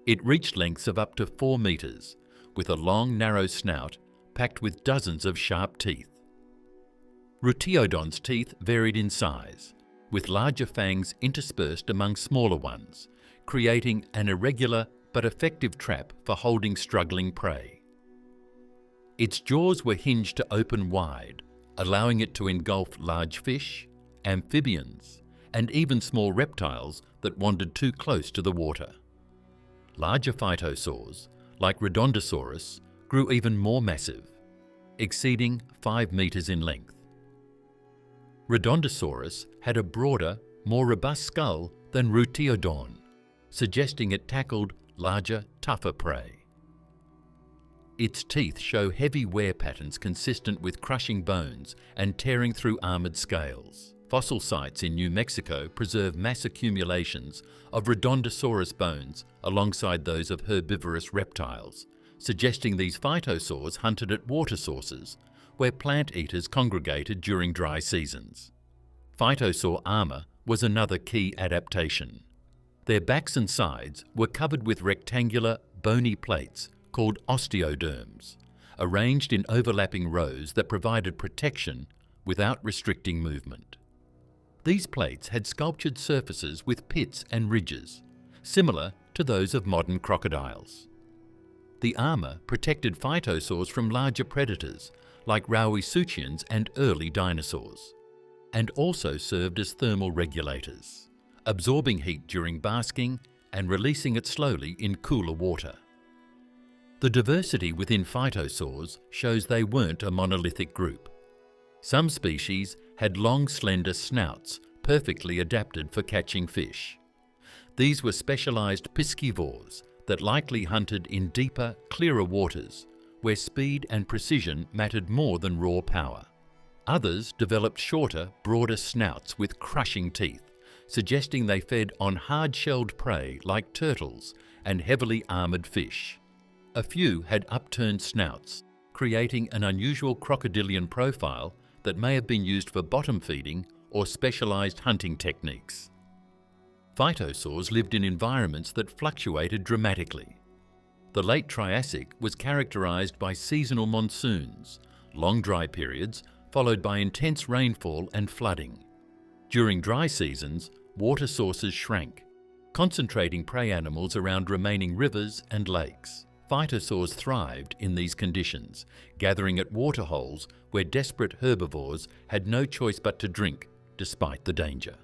It reached lengths of up to 4 meters, with a long, narrow snout packed with dozens of sharp teeth. Rutiodon's teeth varied in size, with larger fangs interspersed among smaller ones, creating an irregular but effective trap for holding struggling prey. Its jaws were hinged to open wide, allowing it to engulf large fish, amphibians, and even small reptiles that wandered too close to the water. Larger phytosaurs, like Redondosaurus, grew even more massive, exceeding 5 meters in length. Redondosaurus had a broader, more robust skull than Rutiodon, suggesting it tackled larger, tougher prey. Its teeth show heavy wear patterns consistent with crushing bones and tearing through armoured scales. Fossil sites in New Mexico preserve mass accumulations of Redondosaurus bones alongside those of herbivorous reptiles, suggesting these phytosaurs hunted at water sources, where plant eaters congregated during dry seasons. Phytosaur armour was another key adaptation. Their backs and sides were covered with rectangular, bony plates called osteoderms, arranged in overlapping rows that provided protection without restricting movement. These plates had sculptured surfaces with pits and ridges, similar to those of modern crocodiles. The armour protected phytosaurs from larger predators like rowisuchians and early dinosaurs, and also served as thermal regulators, absorbing heat during basking and releasing it slowly in cooler water. The diversity within phytosaurs shows they weren't a monolithic group. Some species had long, slender snouts perfectly adapted for catching fish. These were specialised piscivores that likely hunted in deeper, clearer waters where speed and precision mattered more than raw power. Others developed shorter, broader snouts with crushing teeth, suggesting they fed on hard-shelled prey like turtles and heavily armoured fish. A few had upturned snouts, creating an unusual crocodilian profile that may have been used for bottom feeding or specialised hunting techniques. Phytosaurs lived in environments that fluctuated dramatically. The late Triassic was characterised by seasonal monsoons, long dry periods followed by intense rainfall and flooding. During dry seasons, water sources shrank, concentrating prey animals around remaining rivers and lakes. Phytosaurs thrived in these conditions, gathering at waterholes where desperate herbivores had no choice but to drink, despite the danger.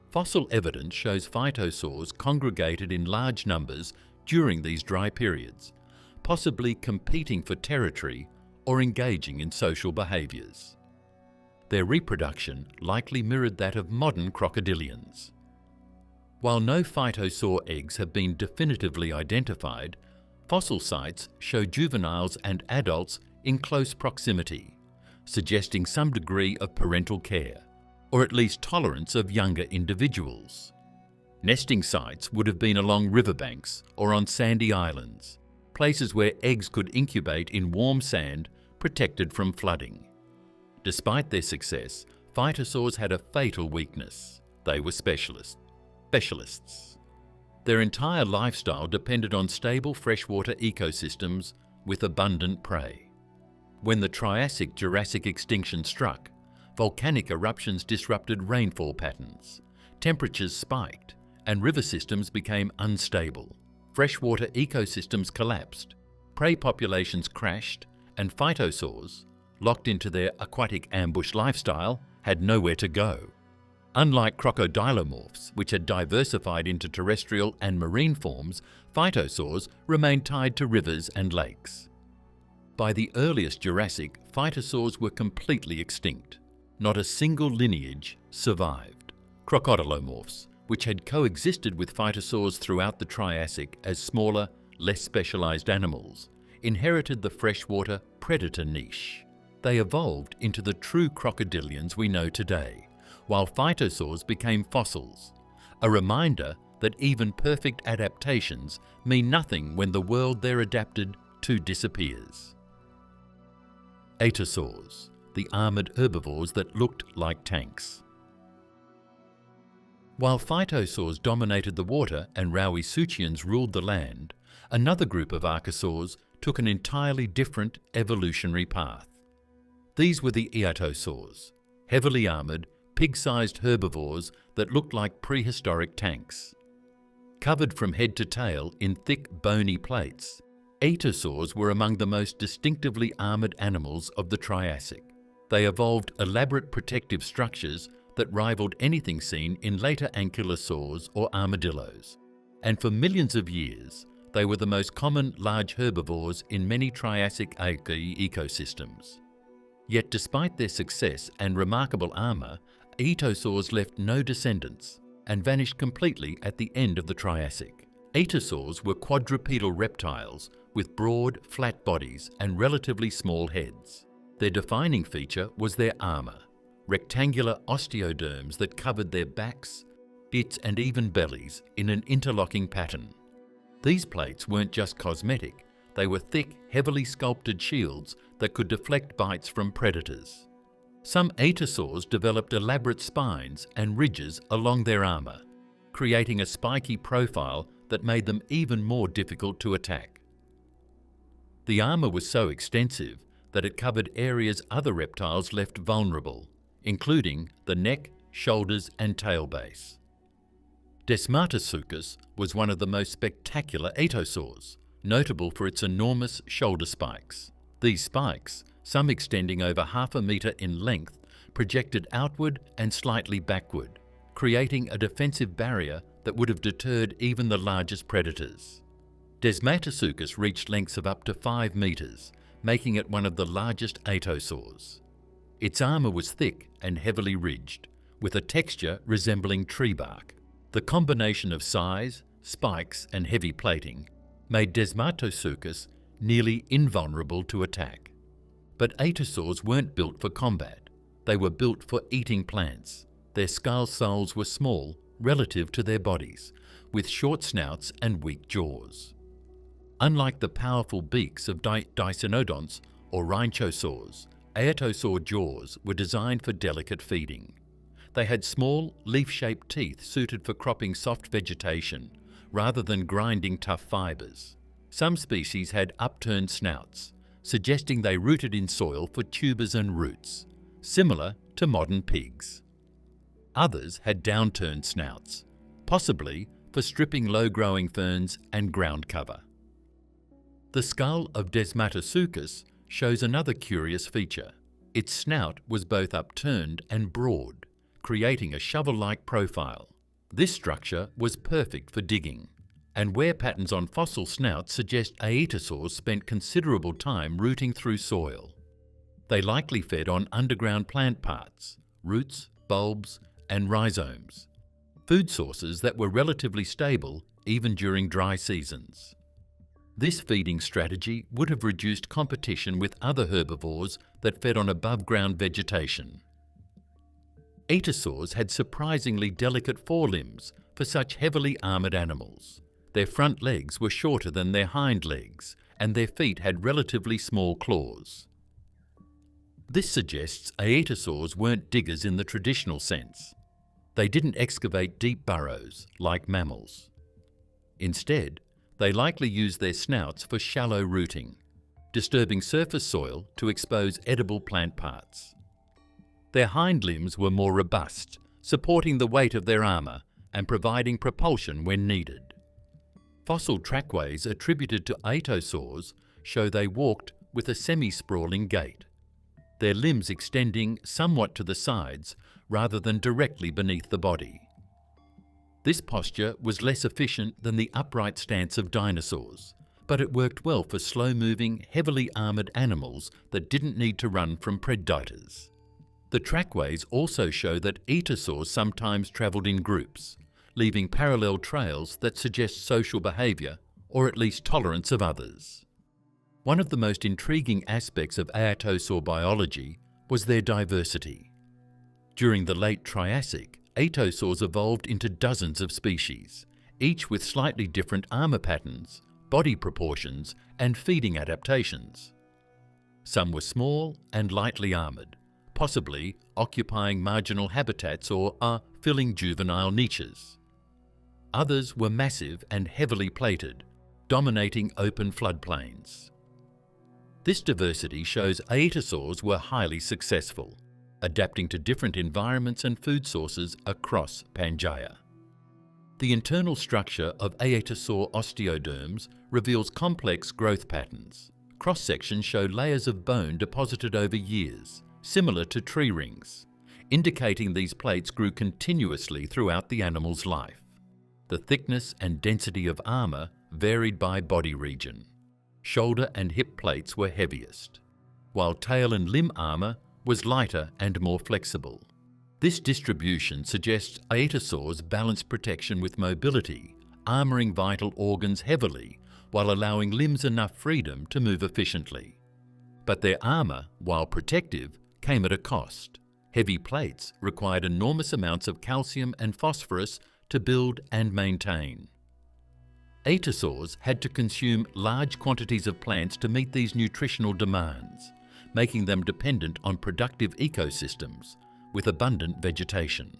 Fossil evidence shows phytosaurs congregated in large numbers during these dry periods, possibly competing for territory or engaging in social behaviours. Their reproduction likely mirrored that of modern crocodilians. While no phytosaur eggs have been definitively identified, fossil sites show juveniles and adults in close proximity, suggesting some degree of parental care, or at least tolerance of younger individuals. Nesting sites would have been along riverbanks or on sandy islands, places where eggs could incubate in warm sand protected from flooding. Despite their success, phytosaurs had a fatal weakness. They were specialists. Their entire lifestyle depended on stable freshwater ecosystems with abundant prey. When the Triassic-Jurassic extinction struck, volcanic eruptions disrupted rainfall patterns, temperatures spiked, and river systems became unstable. Freshwater ecosystems collapsed, prey populations crashed, and phytosaurs, locked into their aquatic ambush lifestyle, had nowhere to go. Unlike crocodilomorphs, which had diversified into terrestrial and marine forms, phytosaurs remained tied to rivers and lakes. By the earliest Jurassic, phytosaurs were completely extinct. Not a single lineage survived. Crocodilomorphs, which had coexisted with phytosaurs throughout the Triassic as smaller, less specialised animals, inherited the freshwater predator niche. They evolved into the true crocodilians we know today, while phytosaurs became fossils, a reminder that even perfect adaptations mean nothing when the world they're adapted to disappears. Atosaurs, the armoured herbivores that looked like tanks. While phytosaurs dominated the water and rowisuchians ruled the land, another group of archosaurs took an entirely different evolutionary path. These were the eatosaurs, heavily armoured, pig-sized herbivores that looked like prehistoric tanks. Covered from head to tail in thick, bony plates, eatosaurs were among the most distinctively armoured animals of the Triassic. They evolved elaborate protective structures that rivaled anything seen in later ankylosaurs or armadillos. And for millions of years, they were the most common large herbivores in many Triassic ecosystems. Yet despite their success and remarkable armour, eatosaurs left no descendants and vanished completely at the end of the Triassic. Eatosaurs were quadrupedal reptiles with broad, flat bodies and relatively small heads. Their defining feature was their armour, rectangular osteoderms that covered their backs, pits and even bellies in an interlocking pattern. These plates weren't just cosmetic, they were thick, heavily sculpted shields that could deflect bites from predators. Some eatosaurs developed elaborate spines and ridges along their armour, creating a spiky profile that made them even more difficult to attack. The armour was so extensive that it covered areas other reptiles left vulnerable, including the neck, shoulders and tail base. Desmatasuchus was one of the most spectacular atosaurs, notable for its enormous shoulder spikes. These spikes, some extending over half a metre in length, projected outward and slightly backward, creating a defensive barrier that would have deterred even the largest predators. Desmatasuchus reached lengths of up to 5 metres, making it one of the largest atosaurs. Its armour was thick and heavily ridged, with a texture resembling tree bark. The combination of size, spikes and heavy plating made Desmatasuchus nearly invulnerable to attack. But atosaurs weren't built for combat. They were built for eating plants. Their skull soles were small relative to their bodies, with short snouts and weak jaws. Unlike the powerful beaks of Dicynodonts or rhynchosaurs, aetosaur jaws were designed for delicate feeding. They had small, leaf-shaped teeth suited for cropping soft vegetation, rather than grinding tough fibres. Some species had upturned snouts, suggesting they rooted in soil for tubers and roots, similar to modern pigs. Others had downturned snouts, possibly for stripping low-growing ferns and ground cover. The skull of Desmatasuchus shows another curious feature. Its snout was both upturned and broad, creating a shovel-like profile. This structure was perfect for digging, and wear patterns on fossil snouts suggest aetosaurs spent considerable time rooting through soil. They likely fed on underground plant parts, roots, bulbs, and rhizomes, food sources that were relatively stable even during dry seasons. This feeding strategy would have reduced competition with other herbivores that fed on above-ground vegetation. Atosaurs had surprisingly delicate forelimbs for such heavily armoured animals. Their front legs were shorter than their hind legs, and their feet had relatively small claws. This suggests aetosaurs weren't diggers in the traditional sense. They didn't excavate deep burrows like mammals. Instead, they likely used their snouts for shallow rooting, disturbing surface soil to expose edible plant parts. Their hind limbs were more robust, supporting the weight of their armour and providing propulsion when needed. Fossil trackways attributed to aetosaurs show they walked with a semi-sprawling gait, their limbs extending somewhat to the sides rather than directly beneath the body. This posture was less efficient than the upright stance of dinosaurs, but it worked well for slow-moving, heavily armoured animals that didn't need to run from predators. The trackways also show that etosaurs sometimes travelled in groups, leaving parallel trails that suggest social behaviour or at least tolerance of others. One of the most intriguing aspects of aetosaur biology was their diversity. During the late Triassic, aetosaurs evolved into dozens of species, each with slightly different armour patterns, body proportions and feeding adaptations. Some were small and lightly armoured, possibly occupying marginal habitats or filling juvenile niches. Others were massive and heavily plated, dominating open floodplains. This diversity shows aetosaurs were highly successful, adapting to different environments and food sources across Pangaea. The internal structure of aetosaur osteoderms reveals complex growth patterns. Cross-sections show layers of bone deposited over years, similar to tree rings, indicating these plates grew continuously throughout the animal's life. The thickness and density of armour varied by body region. Shoulder and hip plates were heaviest, while tail and limb armour was lighter and more flexible. This distribution suggests aetosaurs balanced protection with mobility, armouring vital organs heavily while allowing limbs enough freedom to move efficiently. But their armour, while protective, came at a cost. Heavy plates required enormous amounts of calcium and phosphorus to build and maintain. Aetosaurs had to consume large quantities of plants to meet these nutritional demands, making them dependent on productive ecosystems with abundant vegetation.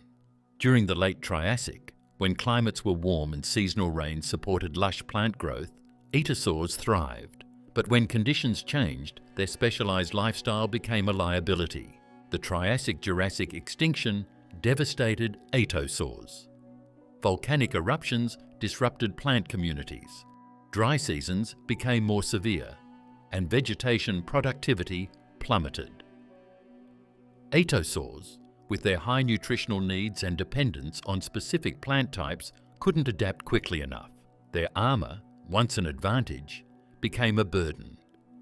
During the late Triassic, when climates were warm and seasonal rains supported lush plant growth, aetosaurs thrived, But when conditions changed, their specialized lifestyle became a liability. The Triassic-Jurassic extinction devastated dinosaurs. Volcanic eruptions disrupted plant communities. Dry seasons became more severe, and vegetation productivity plummeted. Dinosaurs, with their high nutritional needs and dependence on specific plant types, couldn't adapt quickly enough. Their armor, once an advantage, became a burden.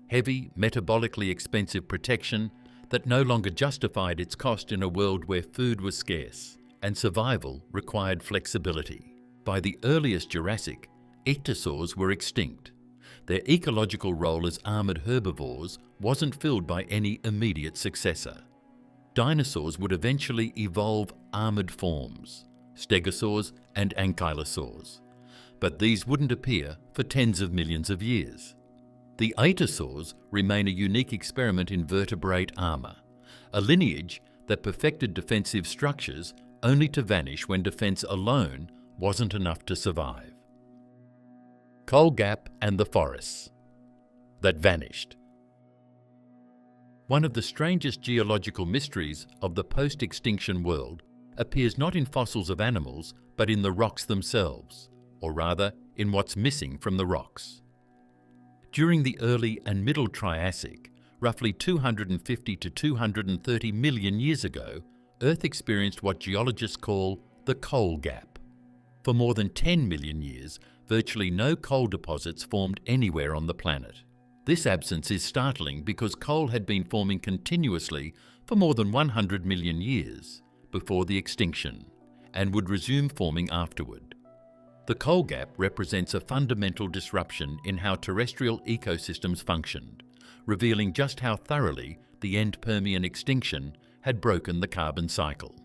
Heavy, metabolically expensive protection that no longer justified its cost in a world where food was scarce and survival required flexibility. By the earliest Jurassic, ichthyosaurs were extinct. Their ecological role as armored herbivores wasn't filled by any immediate successor. Dinosaurs would eventually evolve armored forms, stegosaurs and ankylosaurs, but these wouldn't appear for tens of millions of years. The ichthyosaurs remain a unique experiment in vertebrate armor, a lineage that perfected defensive structures only to vanish when defense alone wasn't enough to survive. Coal gap and the forests that vanished. One of the strangest geological mysteries of the post-extinction world appears not in fossils of animals, but in the rocks themselves, or rather, in what's missing from the rocks. During the early and middle Triassic, roughly 250 to 230 million years ago, Earth experienced what geologists call the coal gap. For more than 10 million years, virtually no coal deposits formed anywhere on the planet. This absence is startling because coal had been forming continuously for more than 100 million years before the extinction, and would resume forming afterward. The coal gap represents a fundamental disruption in how terrestrial ecosystems functioned, revealing just how thoroughly the end Permian extinction had broken the carbon cycle.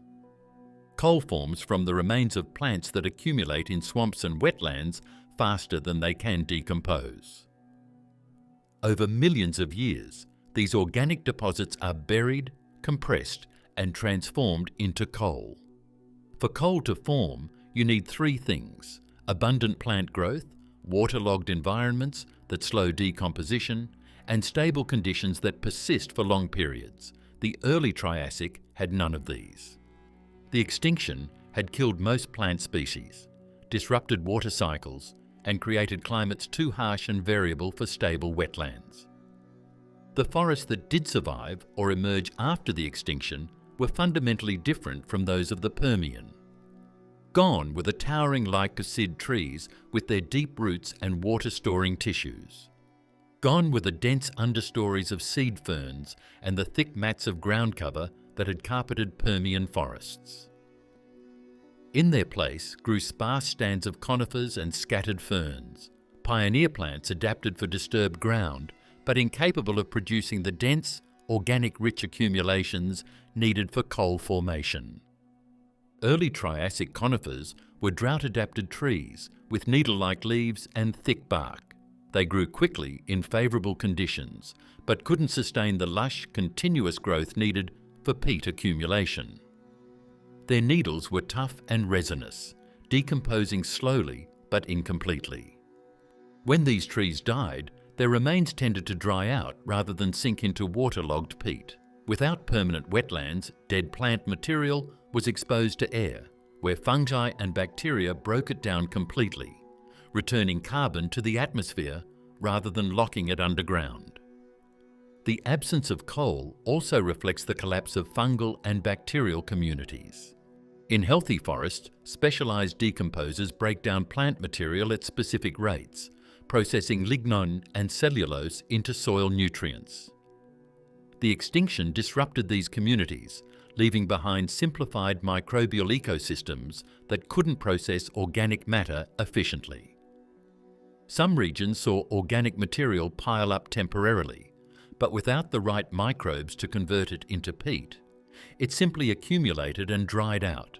Coal forms from the remains of plants that accumulate in swamps and wetlands faster than they can decompose. Over millions of years, these organic deposits are buried, compressed, and transformed into coal. For coal to form, you need three things: abundant plant growth, waterlogged environments that slow decomposition, and stable conditions that persist for long periods. The early Triassic had none of these. The extinction had killed most plant species, disrupted water cycles, and created climates too harsh and variable for stable wetlands. The forests that did survive or emerge after the extinction were fundamentally different from those of the Permian. Gone were the towering Lycosid trees with their deep roots and water-storing tissues. Gone were the dense understories of seed ferns and the thick mats of ground cover that had carpeted Permian forests. In their place grew sparse stands of conifers and scattered ferns, pioneer plants adapted for disturbed ground, but incapable of producing the dense, organic-rich accumulations needed for coal formation. Early Triassic conifers were drought-adapted trees with needle-like leaves and thick bark. They grew quickly in favourable conditions, but couldn't sustain the lush, continuous growth needed for peat accumulation. Their needles were tough and resinous, decomposing slowly but incompletely. When these trees died, their remains tended to dry out rather than sink into waterlogged peat. Without permanent wetlands, dead plant material was exposed to air, where fungi and bacteria broke it down completely, returning carbon to the atmosphere rather than locking it underground. The absence of coal also reflects the collapse of fungal and bacterial communities. In healthy forests, specialized decomposers break down plant material at specific rates, processing lignin and cellulose into soil nutrients. The extinction disrupted these communities, leaving behind simplified microbial ecosystems that couldn't process organic matter efficiently. Some regions saw organic material pile up temporarily, but without the right microbes to convert it into peat, it simply accumulated and dried out,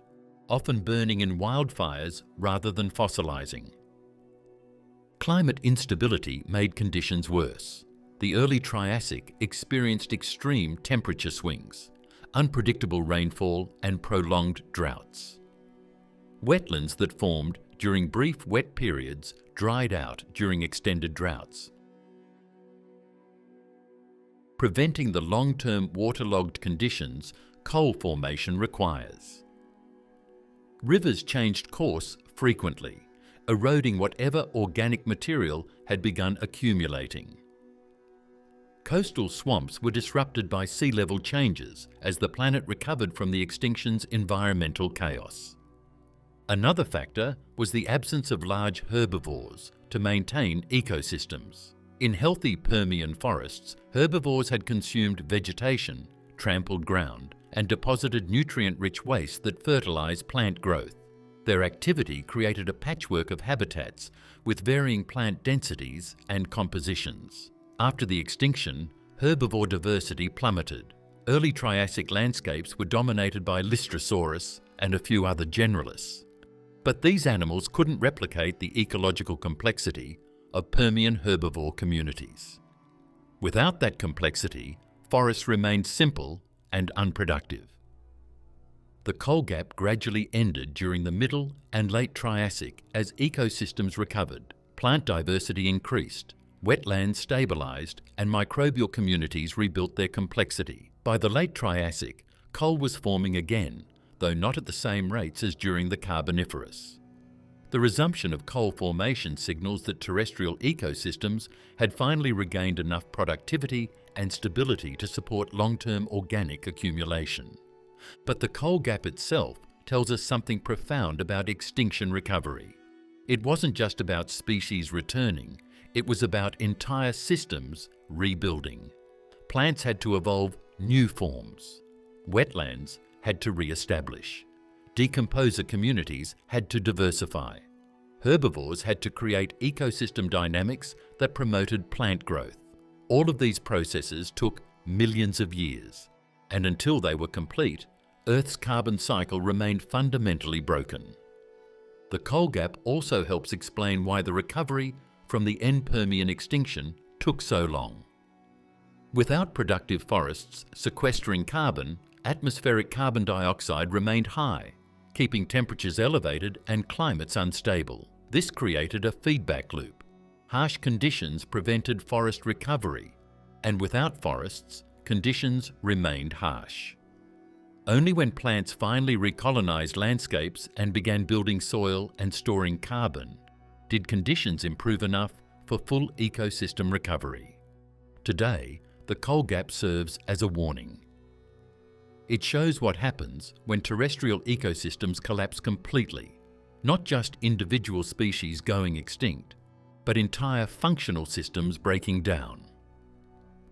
often burning in wildfires rather than fossilizing. Climate instability made conditions worse. The early Triassic experienced extreme temperature swings, unpredictable rainfall, and prolonged droughts. Wetlands that formed during brief wet periods dried out during extended droughts. preventing the long-term waterlogged conditions coal formation requires. Rivers changed course frequently, eroding whatever organic material had begun accumulating. Coastal swamps were disrupted by sea level changes as the planet recovered from the extinction's environmental chaos. Another factor was the absence of large herbivores to maintain ecosystems. In healthy Permian forests, herbivores had consumed vegetation, trampled ground, and deposited nutrient-rich waste that fertilized plant growth. Their activity created a patchwork of habitats with varying plant densities and compositions. After the extinction, herbivore diversity plummeted. Early Triassic landscapes were dominated by Lystrosaurus and a few other generalists. But these animals couldn't replicate the ecological complexity of Permian herbivore communities. Without that complexity, forests remained simple and unproductive. The coal gap gradually ended during the Middle and Late Triassic as ecosystems recovered, plant diversity increased, wetlands stabilized, and microbial communities rebuilt their complexity. By the Late Triassic, coal was forming again, though not at the same rates as during the Carboniferous. The resumption of coal formation signals that terrestrial ecosystems had finally regained enough productivity and stability to support long-term organic accumulation. But the coal gap itself tells us something profound about extinction recovery. It wasn't just about species returning, it was about entire systems rebuilding. Plants had to evolve new forms. Wetlands had to re-establish. Decomposer communities had to diversify. Herbivores had to create ecosystem dynamics that promoted plant growth. All of these processes took millions of years, and until they were complete, Earth's carbon cycle remained fundamentally broken. The coal gap also helps explain why the recovery from the end Permian extinction took so long. Without productive forests sequestering carbon, atmospheric carbon dioxide remained high, keeping temperatures elevated and climates unstable. This created a feedback loop. Harsh conditions prevented forest recovery, and without forests, conditions remained harsh. Only when plants finally recolonized landscapes and began building soil and storing carbon did conditions improve enough for full ecosystem recovery. Today, the coal gap serves as a warning. It shows what happens when terrestrial ecosystems collapse completely, not just individual species going extinct, but entire functional systems breaking down.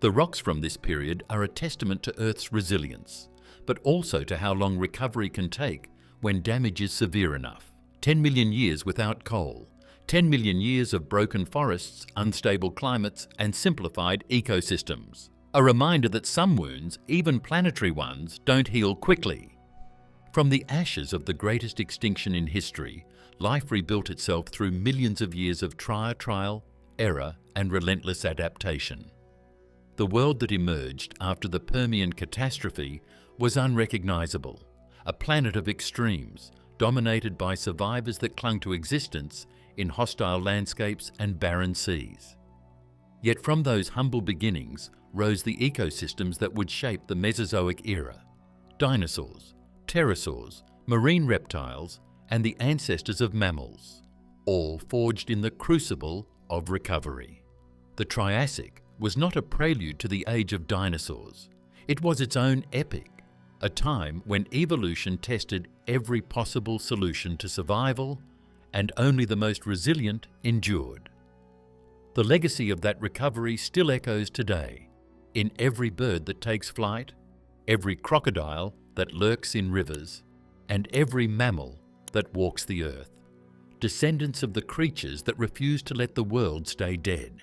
The rocks from this period are a testament to Earth's resilience, but also to how long recovery can take when damage is severe enough. 10 million years without coal, 10 million years of broken forests, unstable climates, and simplified ecosystems. A reminder that some wounds, even planetary ones, don't heal quickly. From the ashes of the greatest extinction in history, life rebuilt itself through millions of years of trial, error, and relentless adaptation. The world that emerged after the Permian catastrophe was unrecognizable, a planet of extremes, dominated by survivors that clung to existence in hostile landscapes and barren seas. Yet from those humble beginnings rose the ecosystems that would shape the Mesozoic era: dinosaurs, pterosaurs, marine reptiles, and the ancestors of mammals, all forged in the crucible of recovery. The Triassic was not a prelude to the age of dinosaurs. It was its own epic, a time when evolution tested every possible solution to survival, and only the most resilient endured. The legacy of that recovery still echoes today, in every bird that takes flight, every crocodile that lurks in rivers, and every mammal that walks the earth, descendants of the creatures that refused to let the world stay dead.